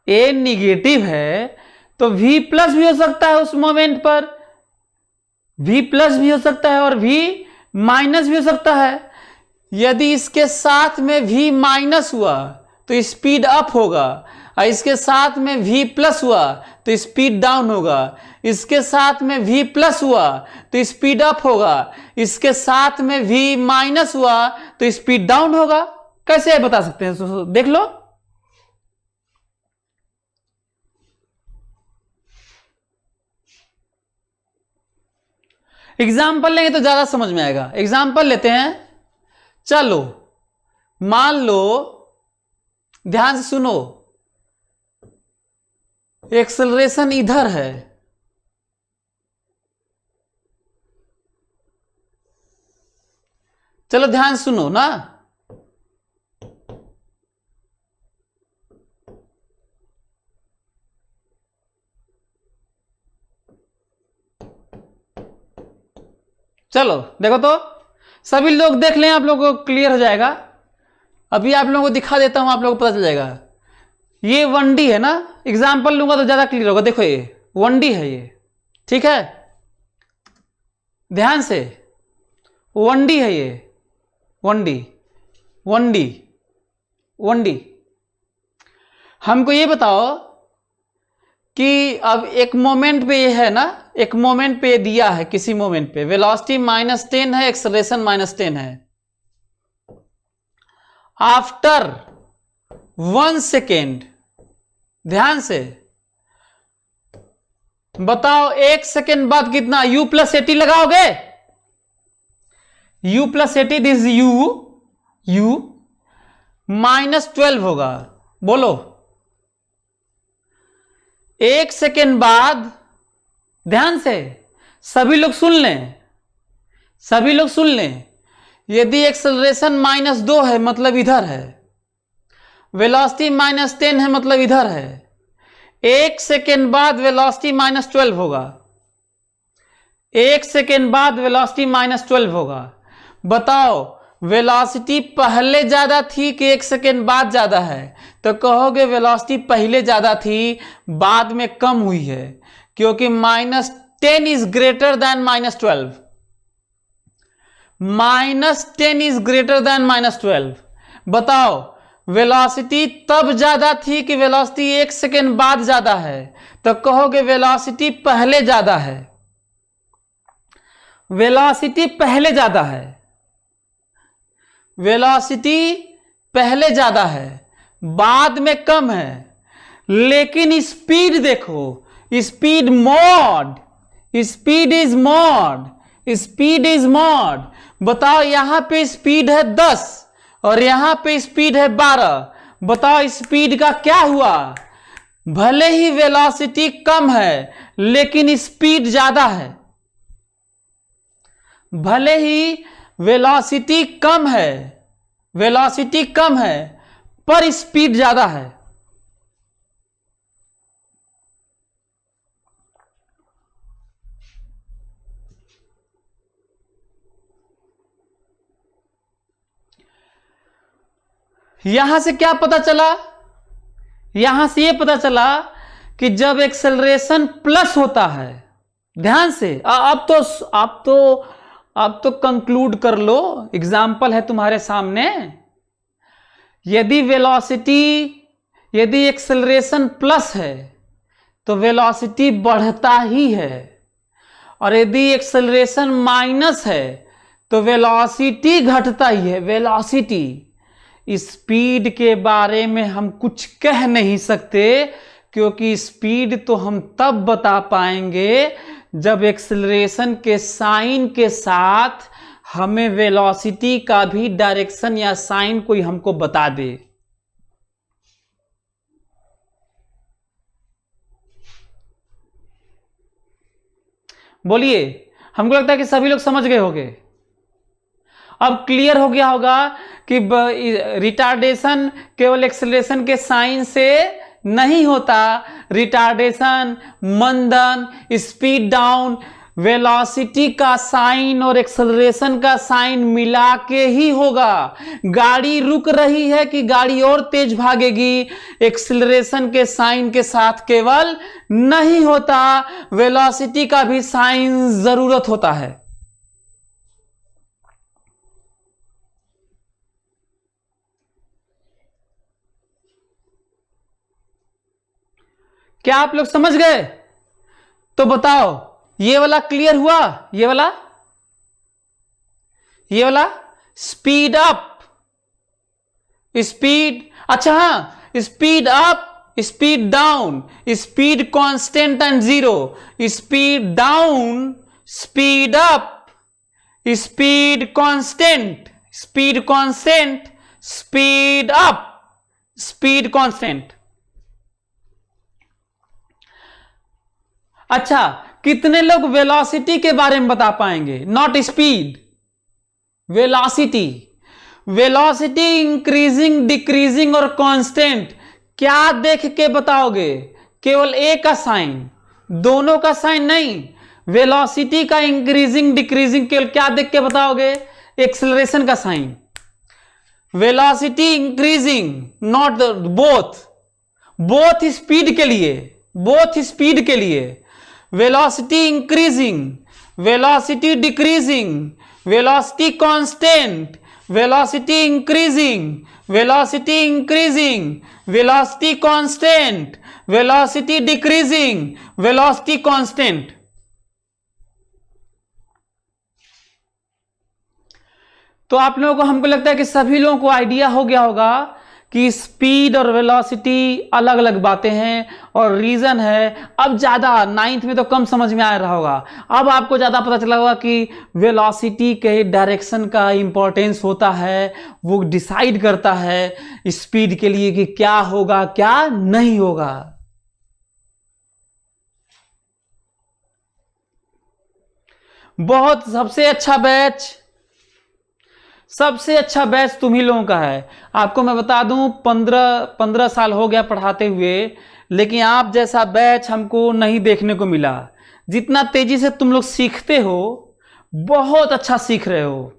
a निगेटिव है तो v प्लस भी हो सकता है, उस मोमेंट पर v प्लस भी हो सकता है और v माइनस भी हो सकता है। यदि इसके साथ में v माइनस हुआ तो स्पीड अप होगा, और इसके साथ में v प्लस हुआ तो स्पीड डाउन होगा। इसके साथ में v प्लस हुआ तो स्पीड अप होगा, इसके साथ में v माइनस हुआ तो स्पीड डाउन होगा। कैसे बता सकते हैं? देख लो। एग्जाम्पल लेंगे तो ज्यादा समझ में आएगा। एग्जाम्पल लेते हैं। चलो मान लो, ध्यान से सुनो, एक्सेलरेशन इधर है, चलो ध्यान सुनो ना। चलो देखो तो, सभी लोग देख लें, आप लोगों को क्लियर हो जाएगा। अभी आप लोगों को दिखा देता हूं, आप लोगों को पता चल जाएगा। ये 1D है ना, एग्जाम्पल लूंगा तो ज्यादा क्लियर होगा। देखो ये 1D है, ये ठीक है, ध्यान से 1D है ये, 1D। हमको ये बताओ कि अब एक मोमेंट पे ये है ना, एक मोमेंट पे दिया है, किसी मोमेंट पे वेलोसिटी -10 है, एक्सेलरेशन -10 है। आफ्टर 1 सेकेंड, ध्यान से बताओ 1 सेकेंड बाद कितना u + 80 लगाओगे? u + 80 दिस u -12 होगा। बोलो 1 सेकेंड बाद, ध्यान से सभी लोग सुन लें, यदि एक्सेलरेशन -2 है मतलब इधर है, वेलोसिटी -10 है मतलब इधर है, 1 सेकेंड बाद वेलोसिटी -12 होगा। 1 सेकेंड बाद वेलोसिटी -12 होगा। बताओ वेलोसिटी पहले ज्यादा थी कि 1 सेकेंड बाद ज्यादा है? तो कहोगे वेलोसिटी पहले ज्यादा थी, बाद में कम हुई है, क्योंकि -10 is greater than -12। -10 is greater than -12। बताओ वेलोसिटी तब ज्यादा थी कि वेलोसिटी 1 सेकेंड बाद ज्यादा है? तो कहोगे वेलोसिटी पहले ज्यादा है, वेलोसिटी पहले ज्यादा है, वेलोसिटी पहले ज्यादा है, बाद में कम है। लेकिन स्पीड देखो, स्पीड इज मॉड। बताओ यहां पे स्पीड है 10 और यहां पे स्पीड है 12। बताओ स्पीड का क्या हुआ? भले ही वेलोसिटी कम है लेकिन स्पीड ज्यादा है। भले ही वेलोसिटी कम है पर स्पीड ज्यादा है। यहां से क्या पता चला, यहां से ये पता चला कि जब एक्सेलरेशन प्लस होता है, ध्यान से अब तो कंक्लूड कर लो, एग्जाम्पल है तुम्हारे सामने। यदि एक्सेलरेशन प्लस है तो वेलोसिटी बढ़ता ही है, और यदि एक्सेलरेशन माइनस है तो वेलोसिटी घटता ही है। वेलोसिटी, स्पीड के बारे में हम कुछ कह नहीं सकते, क्योंकि स्पीड तो हम तब बता पाएंगे जब एक्सेलरेशन के साइन के साथ हमें वेलोसिटी का भी डायरेक्शन या साइन कोई हमको बता दे। बोलिए, हमको लगता है कि सभी लोग समझ गए होंगे। अब क्लियर हो गया होगा कि रिटार्डेशन केवल एक्सेलरेशन के साइन से नहीं होता, रिटार्डेशन, मंदन, स्पीड डाउन, वेलोसिटी का साइन और एक्सेलरेशन का साइन मिला के ही होगा। गाड़ी रुक रही है कि गाड़ी और तेज भागेगी, एक्सेलरेशन के साइन के साथ केवल नहीं होता, वेलोसिटी का भी साइन जरूरत होता है। क्या आप लोग समझ गए? तो बताओ, ये वाला क्लियर हुआ? ये वाला स्पीड अप, स्पीड, अच्छा हाँ, speed up, speed down, speed constant and zero, speed down, speed up, speed constant, speed constant, speed up, speed constant. अच्छा, कितने लोग वेलोसिटी के बारे में बता पाएंगे? Not speed, velocity. Velocity increasing, decreasing और कांस्टेंट क्या देख के बताओगे? केवल ए का साइन, दोनों का साइन नहीं। वेलोसिटी का इंक्रीजिंग, डिक्रीजिंग केवल क्या देख के बताओगे? एक्सेलरेशन का sign. Velocity increasing, not both speed के लिए, बोथ स्पीड के लिए। velocity increasing, velocity decreasing, velocity constant, velocity increasing, velocity increasing, velocity constant, velocity decreasing, velocity constant। तो आप लोगों को, हमको लगता है कि सभी लोगों को आइडिया हो गया होगा कि स्पीड और वेलोसिटी अलग अलग बातें हैं, और रीजन है, अब ज्यादा 9th में तो कम समझ में आ रहा होगा, अब आपको ज्यादा पता चला होगा कि वेलोसिटी के डायरेक्शन का इंपॉर्टेंस होता है, वो डिसाइड करता है स्पीड के लिए कि क्या होगा क्या नहीं होगा। बहुत, सबसे अच्छा बैच तुम ही लोगों का है। आपको मैं बता दूं, 15 साल हो गया पढ़ाते हुए, लेकिन आप जैसा बैच हमको नहीं देखने को मिला। जितना तेजी से तुम लोग सीखते हो, बहुत अच्छा सीख रहे हो।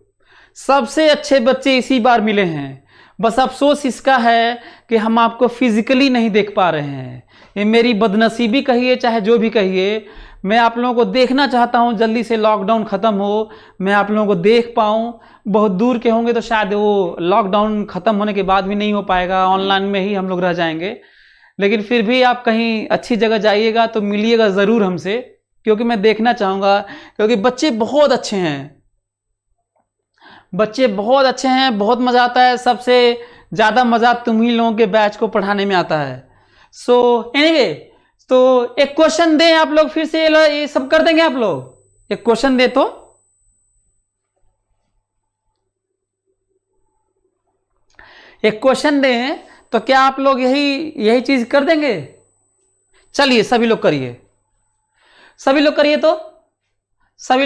सबसे अच्छे बच्चे इसी बार मिले हैं। बस अफसोस इसका है कि हम आपको फिजिकली नहीं देख पा रहे हैं। ये मेरी बदनसीबी कहिए चाहे जो भी कहिए, मैं आप लोगों को देखना चाहता हूं, जल्दी से लॉकडाउन खत्म हो, मैं आप लोगों को देख पाऊं। बहुत दूर के होंगे तो शायद वो लॉकडाउन खत्म होने के बाद भी नहीं हो पाएगा, ऑनलाइन में ही हम लोग रह जाएंगे। लेकिन फिर भी आप कहीं अच्छी जगह जाइएगा तो मिलिएगा जरूर हमसे, क्योंकि मैं देखना चाहूंगा, क्योंकि बच्चे बहुत अच्छे हैं, बच्चे बहुत अच्छे हैं, बहुत मजा आता है। सबसे ज्यादा मजा तुम ही लोगों के बैच को पढ़ाने में आता है। सो एनीवे, तो एक क्वेश्चन दें आप लोग, फिर से ये सब कर देंगे आप लोग? एक क्वेश्चन दे तो एक क्वेश्चन दें तो क्या आप लोग यही चीज कर देंगे? चलिए सभी लोग करिए, सभी लोग करिए, तो सभी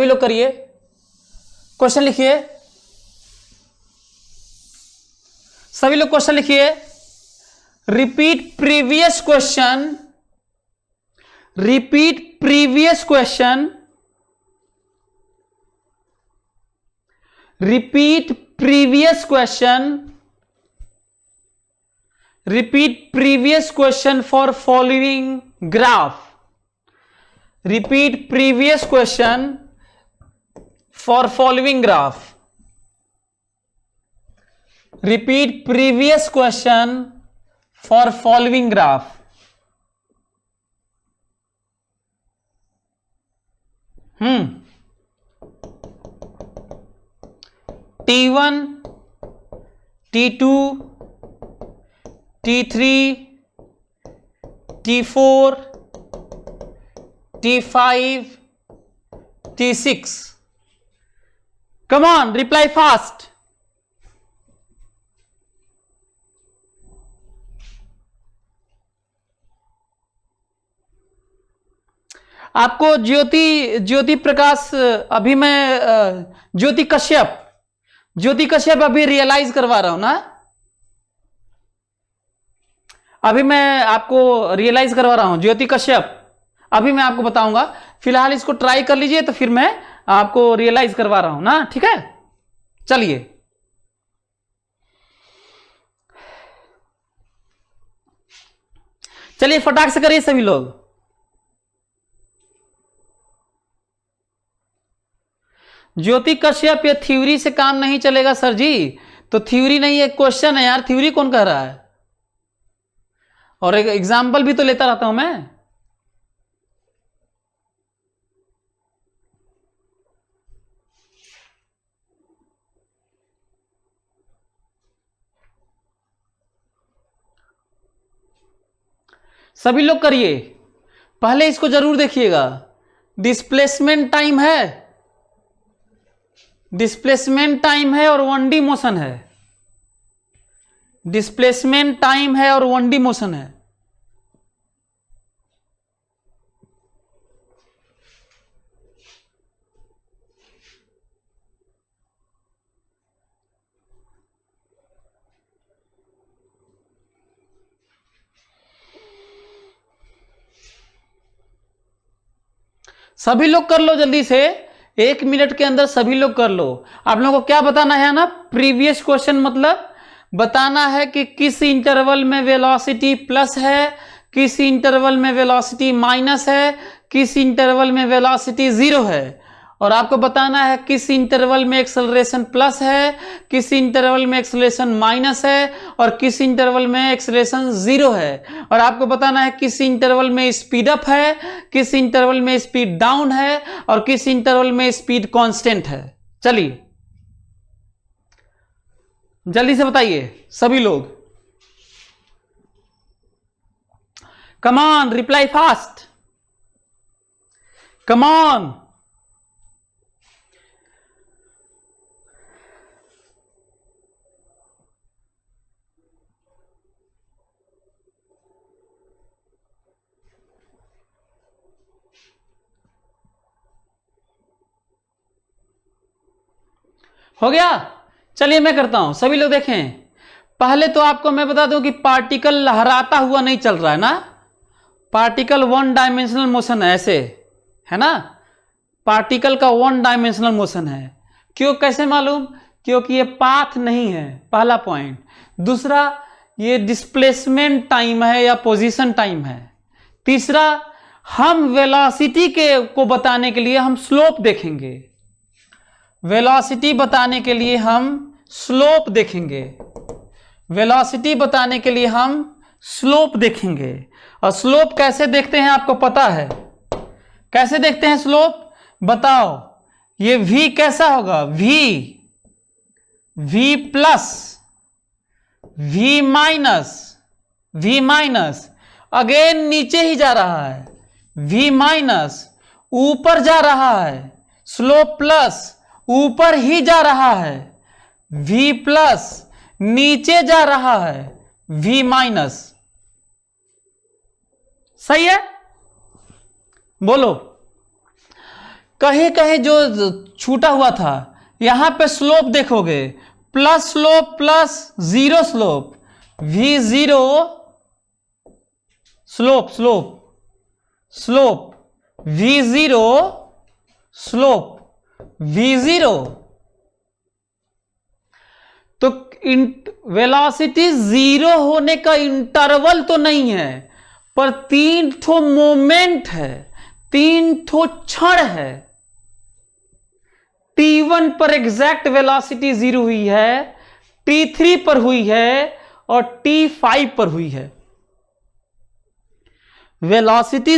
लोग करिए, क्वेश्चन लिखिए, सभी लोग क्वेश्चन लिखिए। Repeat previous question, repeat previous question, repeat previous question, repeat previous question for following graph. Repeat previous question for following graph. Repeat previous question for following graph. T1, T2, T3, T4, T5, T6. Come on, reply fast. आपको ज्योति प्रकाश अभी मैं ज्योति कश्यप अभी realise करवा रहा हूं ना, अभी मैं आपको रियलाइज करवा रहा हूं ज्योति कश्यप, अभी मैं आपको बताऊंगा। फिलहाल इसको ट्राई कर लीजिए तो फिर मैं आपको रियलाइज करवा रहा हूं ना, ठीक है। चलिए फटाक से करिए सभी लोग। ज्योति कश्यप, ये थ्योरी से काम नहीं चलेगा सर जी। तो थ्योरी नहीं है, क्वेश्चन है यार, थ्योरी कौन कह रहा है। और एक एग्जाम्पल भी तो लेता रहता हूं मैं। सभी लोग करिए, पहले इसको जरूर देखिएगा। डिस्प्लेसमेंट टाइम है, डिस्प्लेसमेंट टाइम है और 1D मोशन है। डिस्प्लेसमेंट टाइम है और 1D मोशन है। सभी लोग कर लो जल्दी से, 1 मिनट के अंदर सभी लोग कर लो। आप लोगों को क्या बताना है ना, प्रीवियस क्वेश्चन मतलब बताना है कि किस इंटरवल में वेलोसिटी प्लस है, किस इंटरवल में वेलोसिटी माइनस है, किस इंटरवल में वेलोसिटी 0 है। और आपको बताना है किस इंटरवल में एक्सेलरेशन प्लस है, किस इंटरवल में एक्सेलरेशन माइनस है और किस इंटरवल में एक्सेलरेशन 0 है। और आपको बताना है किस इंटरवल में स्पीड अप है, किस इंटरवल में स्पीड डाउन है और किस इंटरवल में स्पीड कांस्टेंट है। चलिए जल्दी से बताइए सभी लोग। Come on, reply fast, come on. हो गया। चलिए मैं करता हूं, सभी लोग देखें। पहले तो आपको मैं बता दूं कि पार्टिकल लहराता हुआ नहीं चल रहा है ना, पार्टिकल 1 डायमेंशनल मोशन है, ऐसे है ना, पार्टिकल का 1 डायमेंशनल मोशन है। क्यों, कैसे मालूम, क्योंकि ये पाथ नहीं है, पहला पॉइंट। दूसरा, ये डिस्प्लेसमेंट टाइम है या पोजीशन टाइम है। तीसरा, हम वेलोसिटी को बताने के लिए हम स्लोप देखेंगे, वेलोसिटी बताने के लिए हम स्लोप देखेंगे, वेलोसिटी बताने के लिए हम स्लोप देखेंगे। और स्लोप कैसे देखते हैं आपको पता है, कैसे देखते हैं स्लोप, बताओ। ये v कैसा होगा, v plus, v minus, again नीचे ही जा रहा है, v माइनस ऊपर जा रहा है, स्लोप प्लस ऊपर ही जा रहा है, v प्लस नीचे जा रहा है, v माइनस। सही है, बोलो। कहीं कहीं जो छूटा हुआ था, यहां पे स्लोप देखोगे, plus slope plus 0 slope, v0 slope v0 slope v0। तो वेलोसिटी जीरो होने का इंटरवल तो नहीं है, पर 3 ठो मोमेंट है, 3 ठो क्षण है। t1 पर एग्जैक्ट वेलोसिटी जीरो हुई है, t3 पर हुई है और t5 पर हुई है। वेलोसिटी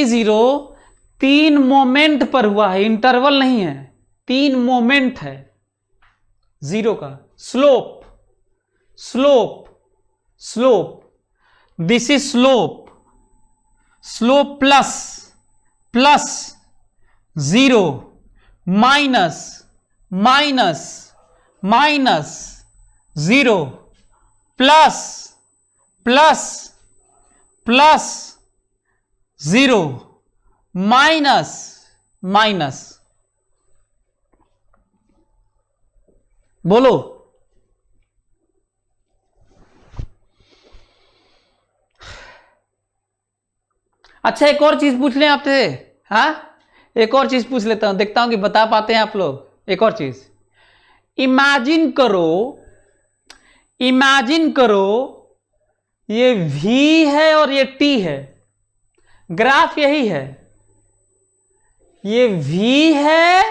जीरो 3 मोमेंट पर हुआ है, इंटरवल नहीं है, 3 मोमेंट है जीरो का। Slope this is slope plus zero minus zero plus zero minus. बोलो। अच्छा, एक और चीज पूछ लें आपसे। हाँ, एक और चीज पूछ लेता हूं, देखता हूं कि बता पाते हैं आप लोग। एक और चीज, इमेजिन करो ये V है और ये T है, ग्राफ यही है, ये V है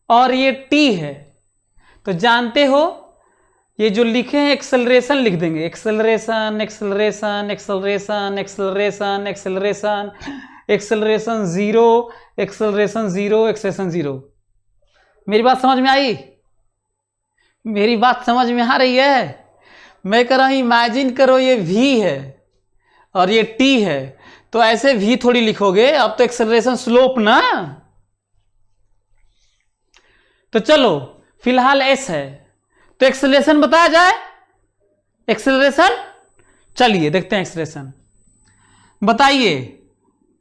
और ये T है। तो जानते हो ये जो लिखे हैं एक्सेलरेशन लिख देंगे, एक्सेलरेशन जीरो। मेरी बात समझ में आई? मेरी बात समझ में आ रही है? मैं कह रहा हूं इमेजिन करो ये V है और ये T है, तो ऐसे V थोड़ी लिखोगे, अब तो एक्सेलरेशन स्लोप ना। तो चलो फिलहाल S है, तो एक्सेलरेशन बताया जाए। एक्सेलरेशन, चलिए देखते हैं एक्सेलरेशन। बताइए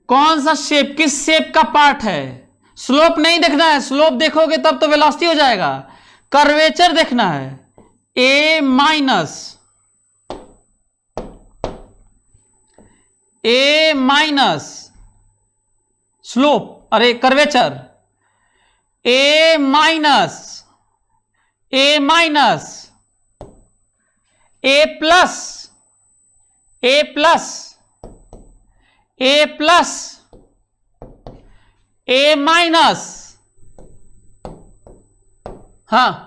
कौन सा शेप, किस शेप का पार्ट है? स्लोप नहीं देखना है, स्लोप देखोगे तब तो वेलोसिटी हो जाएगा। कर्वेचर देखना है, A माइनस स्लोप, अरे curvature A minus A minus. हाँ,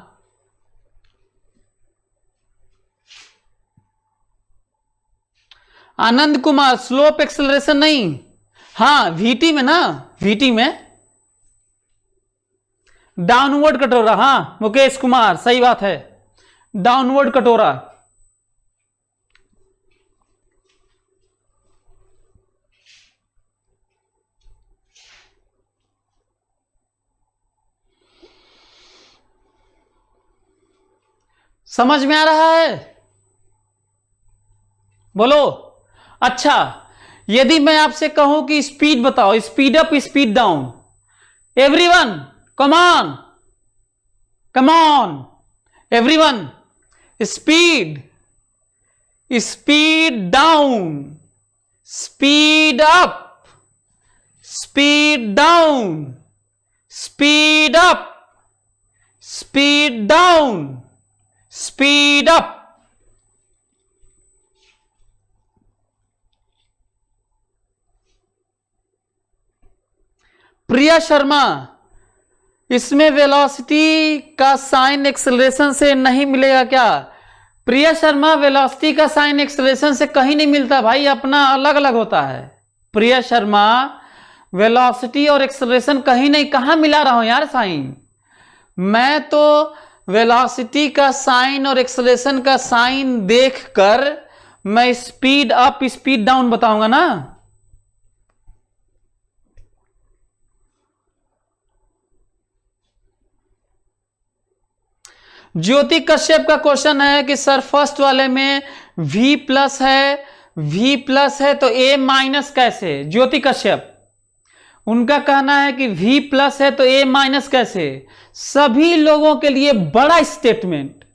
आनंद कुमार, स्लोप एक्सेलरेशन नहीं। हाँ, VT में ना, VT में डाउनवर्ड कटोरा। हाँ मुकेश कुमार, सही बात है, डाउनवर्ड कटोरा। समझ में आ रहा है? बोलो। अच्छा, यदि मैं आपसे कहूं कि स्पीड बताओ, speed up speed down, everyone come on everyone, speed down, speed up, speed down, speed up, speed down, speed up. Priya Sharma, इसमें वेलोसिटी का साइन एक्सेलरेशन से नहीं मिलेगा क्या? प्रिया शर्मा, वेलोसिटी का साइन एक्सेलरेशन से कहीं नहीं मिलता भाई, अपना अलग अलग होता है। प्रिया शर्मा, वेलोसिटी और एक्सेलरेशन कहीं नहीं, कहां मिला रहा हूं यार साइन? मैं तो वेलोसिटी का साइन और एक्सेलरेशन का साइन देखकर मैं स्पीड अप स्पीड डाउन बताऊंगा ना। ज्योति कश्यप का क्वेश्चन है कि सर फर्स्ट वाले में V प्लस है तो A माइनस कैसे? ज्योति कश्यप, उनका कहना है कि V प्लस है तो A माइनस कैसे? सभी लोगों के लिए बड़ा स्टेटमेंट,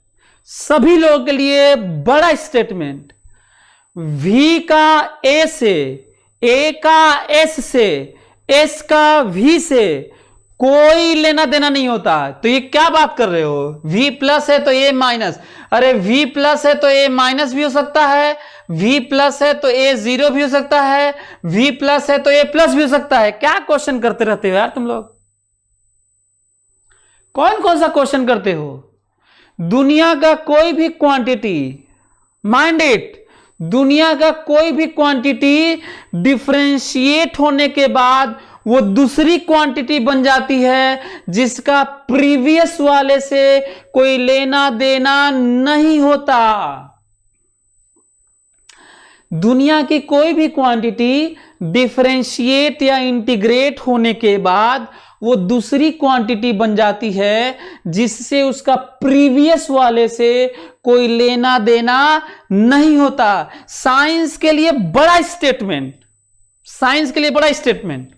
सभी लोगों के लिए बड़ा स्टेटमेंट। V का A से, A का S से, S का V से कोई लेना देना नहीं होता। तो ये क्या बात कर रहे हो, v प्लस है तो a माइनस, अरे v प्लस है तो a माइनस भी हो सकता है, v प्लस है तो a जीरो भी हो सकता है, v प्लस है तो a प्लस भी हो सकता है। क्या क्वेश्चन करते रहते हो यार तुम लोग, कौन कौन सा क्वेश्चन करते हो। दुनिया का कोई भी क्वांटिटी, माइंड इट, दुनिया का कोई भी क्वांटिटी डिफरेंशिएट होने के बाद वो दूसरी क्वांटिटी बन जाती है जिसका प्रीवियस वाले से कोई लेना देना नहीं होता। दुनिया की कोई भी क्वांटिटी डिफरेंशिएट या इंटीग्रेट होने के बाद वो दूसरी क्वांटिटी बन जाती है जिससे उसका प्रीवियस वाले से कोई लेना देना नहीं होता। साइंस के लिए बड़ा स्टेटमेंट, साइंस के लिए बड़ा स्टेटमेंट।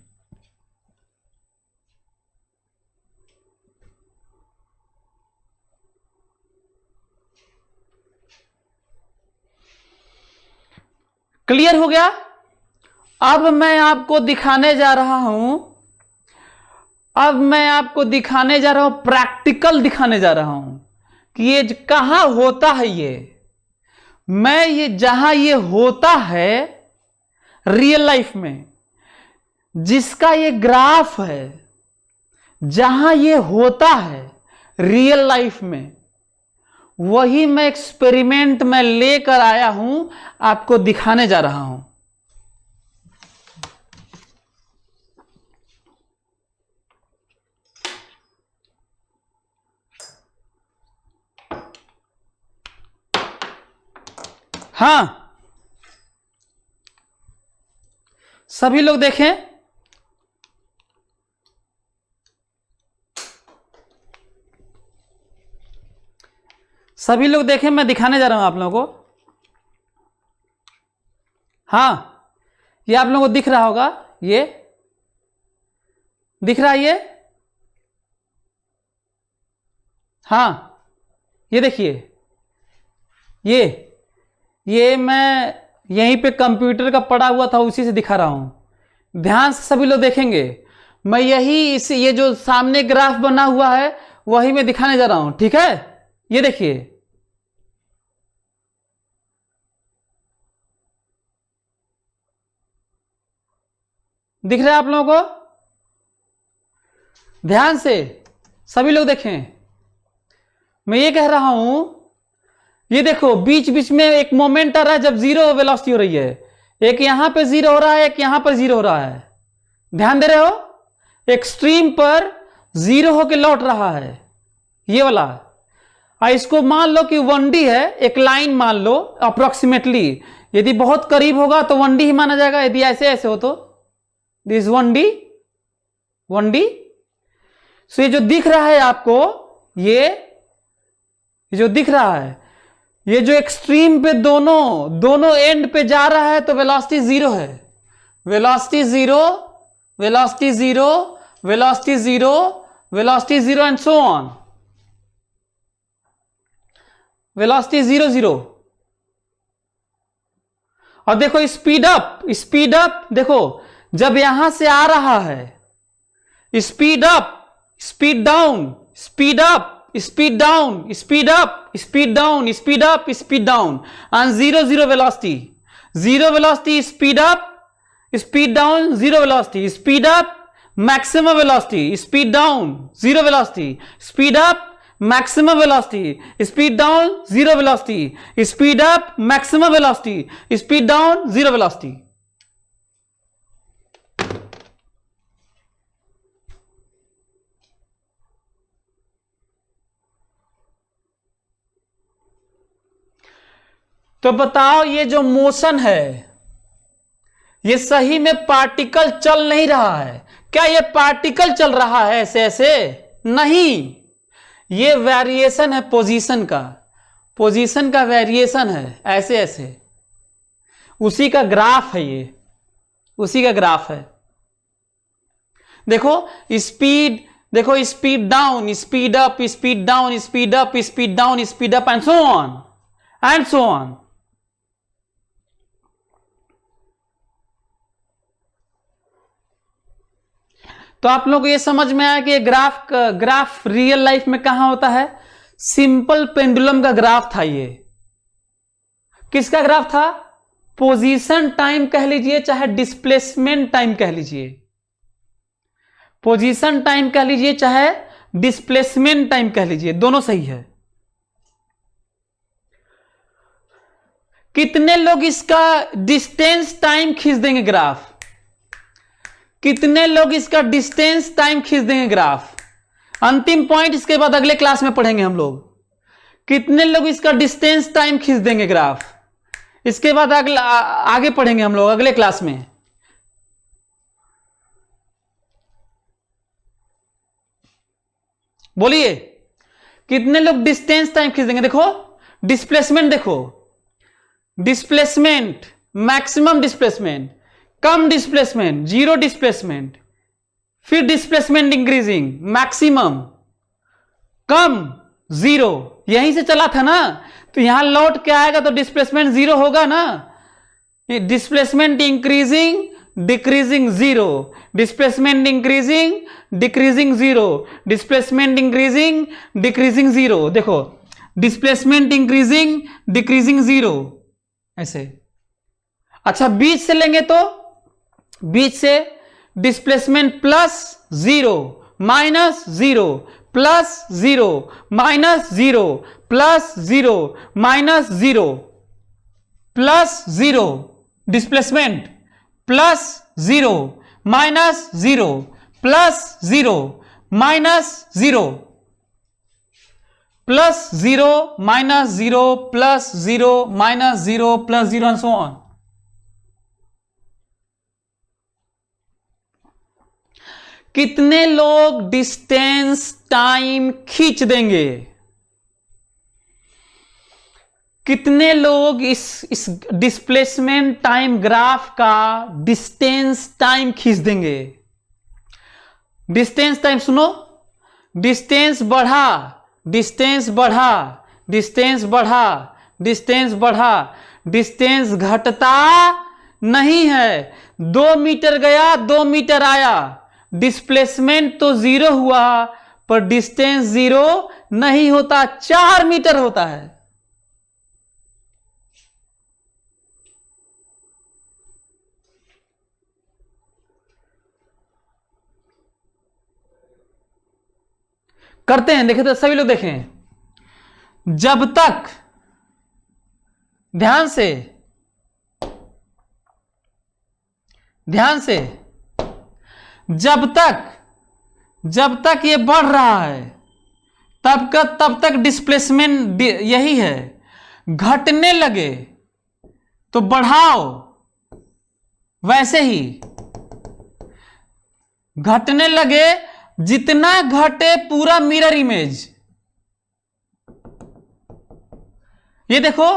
क्लियर हो गया। अब मैं आपको दिखाने जा रहा हूं, अब मैं आपको दिखाने जा रहा हूं, प्रैक्टिकल दिखाने जा रहा हूं कि ये कहां होता है। ये जहां ये होता है रियल लाइफ में, जिसका ये ग्राफ है, जहां ये होता है रियल लाइफ में, वही मैं एक्सपेरिमेंट में लेकर आया हूं, आपको दिखाने जा रहा हूं। हां, सभी लोग देखें। सभी लोग देखें, मैं दिखाने जा रहा हूं आप लोगों को। हां, ये आप लोगों को दिख रहा होगा, ये दिख रहा है ये। हां, ये देखिए, ये मैं यहीं पे कंप्यूटर का पड़ा हुआ था, उसी से दिखा रहा हूं। ध्यान से सभी लोग देखेंगे। मैं ये जो सामने ग्राफ बना हुआ है वही मैं दिखाने जा रहा हूं, ठीक है। ये देखिए, दिख रहा है आप लोगों को। ध्यान से सभी लोग देखें। मैं ये कह रहा हूं, ये देखो बीच बीच में एक मोमेंट आ रहा है जब जीरो वेलोसिटी हो रही है। एक यहां पे जीरो हो रहा है, एक यहां पर जीरो हो रहा है। ध्यान दे रहे हो, एक्सट्रीम पर जीरो होके लौट रहा है, ये वाला। इसको मान लो कि 1D है, एक लाइन मान लो अप्रोक्सीमेटली। यदि बहुत करीब होगा तो 1D ही माना जाएगा, यदि ऐसे ऐसे हो तो दिस 1D। सो ये जो दिख रहा है आपको, ये जो दिख रहा है, ये जो एक्सट्रीम पे दोनों एंड पे जा रहा है तो वेलोसिटी जीरो है। Velocity zero, velocity zero, velocity zero, velocity zero and so on. Velocity 0 0। और देखो स्पीड अप देखो, जब यहां से आ रहा है, speed up, speed down, speed up, speed down, speed up, speed down, speed up, speed down, and 0 0 velocity. 0 velocity speed up, speed down, 0 velocity, speed up, maximum velocity, speed down, 0 velocity, speed up, maximum velocity, speed down, 0 velocity, speed up, maximum velocity, speed down, 0 velocity। तो बताओ, ये जो motion है, ये सही में particle चल नहीं रहा है क्या? ये पार्टिकल चल रहा है ऐसे ऐसे? नहीं, ये वेरिएशन है पोजीशन का, पोजीशन का वेरिएशन है ऐसे ऐसे। उसी का ग्राफ है ये, उसी का ग्राफ है। देखो स्पीड, देखो speed down, speed up, speed down, speed up, speed down, speed up and so on and so on. तो आप लोग को ये समझ में आया कि ये ग्राफ रियल लाइफ में कहां होता है? सिंपल पेंडुलम का ग्राफ था। ये किसका ग्राफ था? पोजीशन टाइम कह लीजिए चाहे डिस्प्लेसमेंट टाइम कह लीजिए, पोजीशन टाइम कह लीजिए चाहे डिस्प्लेसमेंट टाइम कह लीजिए, दोनों सही है। कितने लोग इसका डिस्टेंस टाइम खींच देंगे ग्राफ? कितने लोग इसका डिस्टेंस टाइम खींच देंगे ग्राफ? अंतिम पॉइंट, इसके बाद अगले क्लास में पढ़ेंगे हम लोग। कितने लोग इसका डिस्टेंस टाइम खींच देंगे ग्राफ? इसके बाद आगे पढ़ेंगे हम लोग अगले क्लास में। बोलिए कितने लोग डिस्टेंस टाइम खींच देंगे? देखो डिस्प्लेसमेंट, देखो डिस्प्लेसमेंट, मैक्सिमम डिस्प्लेसमेंट, कम डिस्प्लेसमेंट, जीरो डिस्प्लेसमेंट, फिर डिस्प्लेसमेंट इंक्रीजिंग, मैक्सिमम, कम, जीरो, यहीं से चला था ना। तो यहां लौट के आएगा तो डिस्प्लेसमेंट जीरो होगा ना। Displacement increasing, decreasing, zero, displacement increasing, decreasing, zero, displacement increasing, decreasing, zero. देखो डिस्प्लेसमेंट इंक्रीजिंग, डिक्रीजिंग, जीरो, ऐसे। अच्छा बीच से लेंगे तो बीच से displacement plus zero, minus zero, plus zero, minus zero, plus zero, minus zero, plus zero, displacement plus zero, minus zero, plus zero, minus zero, plus zero, minus zero, plus zero, minus zero, plus zero, and so on. कितने लोग distance time खींच देंगे? कितने लोग इस displacement time graph का distance time खींच देंगे? डिस्टेंस टाइम सुनो, डिस्टेंस बढ़ा, डिस्टेंस बढ़ा, डिस्टेंस बढ़ा, डिस्टेंस बढ़ा, डिस्टेंस घटता नहीं है। 2 मीटर गया, 2 मीटर आया, डिस्प्लेसमेंट तो जीरो हुआ पर डिस्टेंस जीरो नहीं होता, 4 मीटर होता है। करते हैं, देखें तो सभी लोग देखें। जब तक, ध्यान से, ध्यान से, जब तक ये बढ़ रहा है तब तक डिस्प्लेसमेंट यही है। घटने लगे तो बढ़ाओ, वैसे ही घटने लगे, जितना घटे पूरा मिरर इमेज। ये देखो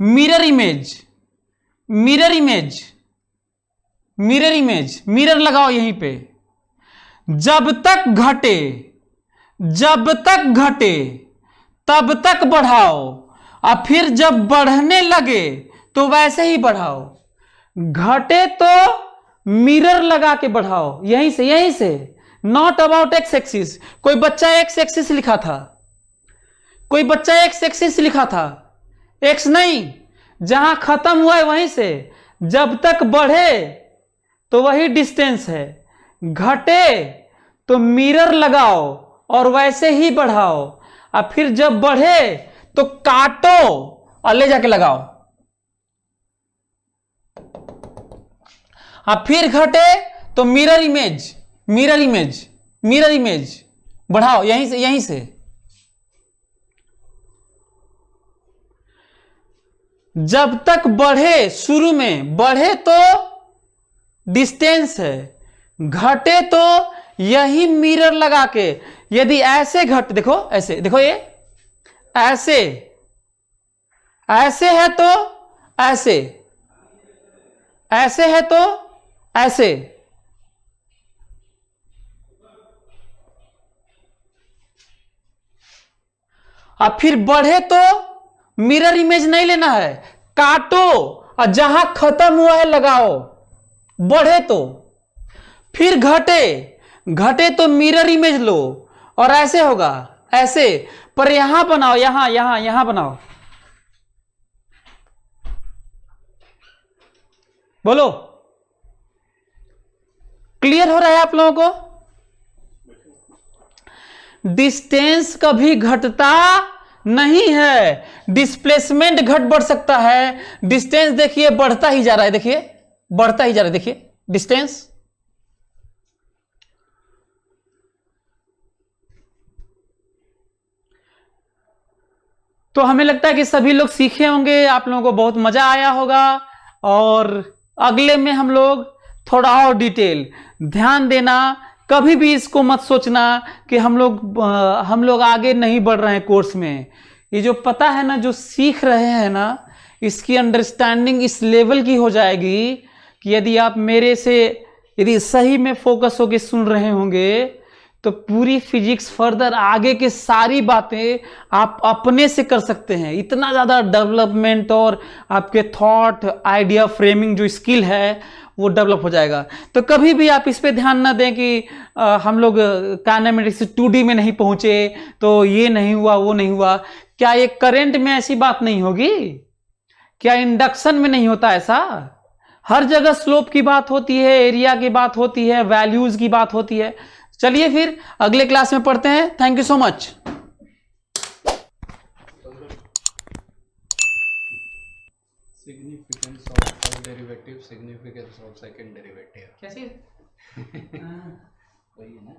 mirror image, mirror image, mirror image, mirror लगाओ यहीं पे। जब तक घटे, जब तक घटे तब तक बढ़ाओ, और फिर जब बढ़ने लगे तो वैसे ही बढ़ाओ। घटे तो मिरर लगा के बढ़ाओ, यहीं से, यहीं से, नॉट अबाउट एक्स एक्सिस। कोई बच्चा एक्स एक्सिस लिखा था, कोई बच्चा एक्स एक्सिस लिखा था, एक्स नहीं, जहां खत्म हुआ है वहीं से। जब तक बढ़े तो वही डिस्टेंस है, घटे तो मिरर लगाओ और वैसे ही बढ़ाओ, और फिर जब बढ़े तो काटो और ले जाके लगाओ, और फिर घटे तो mirror image, mirror image, mirror image बढ़ाओ, यहीं से, यहीं से। जब तक बढ़े, शुरू में बढ़े तो डिस्टेंस है, घटे तो यही मिरर लगा के। यदि ऐसे घट, देखो ऐसे, देखो ये ऐसे, ऐसे है तो ऐसे, ऐसे है तो ऐसे, और फिर बढ़े तो मिरर इमेज नहीं लेना है, काटो और जहां खत्म हुआ है लगाओ। बढ़े तो, फिर घटे, घटे तो मिरर इमेज लो और ऐसे होगा, ऐसे। पर यहां बनाओ, यहां यहां यहां बनाओ, बोलो क्लियर हो रहा है आप लोगों को? डिस्टेंस कभी घटता नहीं है, डिस्प्लेसमेंट घट बढ़ सकता है। डिस्टेंस देखिए बढ़ता ही जा रहा है, देखिए बढ़ता ही जा रहा है, देखिए डिस्टेंस। तो हमें लगता है कि सभी लोग सीखे होंगे, आप लोगों को बहुत मजा आया होगा। और अगले में हम लोग थोड़ा और डिटेल ध्यान देना, कभी भी इसको मत सोचना कि हम लोग आगे नहीं बढ़ रहे हैं कोर्स में। ये जो पता है ना, जो सीख रहे हैं ना, इसकी अंडरस्टैंडिंग इस लेवल की हो जाएगी कि यदि आप मेरे से यदि सही में फोकस होकर सुन रहे होंगे तो पूरी फिजिक्स फर्दर आगे के सारी बातें आप अपने से कर सकते हैं। इतना ज़्यादा डेवलपमेंट और आपके थॉट आइडिया फ्रेमिंग जो स्किल है वो डेवलप हो जाएगा। तो कभी भी आप इस पे ध्यान ना दें कि हम लोग काइनेमेटिक्स 2D में नहीं पहुंचे तो ये नहीं हुआ वो नहीं हुआ। क्या ये करंट में ऐसी बात नहीं होगी? क्या इंडक्शन में नहीं होता ऐसा? हर जगह स्लोप की बात होती है, एरिया की बात होती है, वैल्यूज की बात होती है। चलिए फिर अगले क्लास में पढ़ते हैं। Thank you so much. Significance of first derivative, significance of second derivative. कैसे? वही है ना।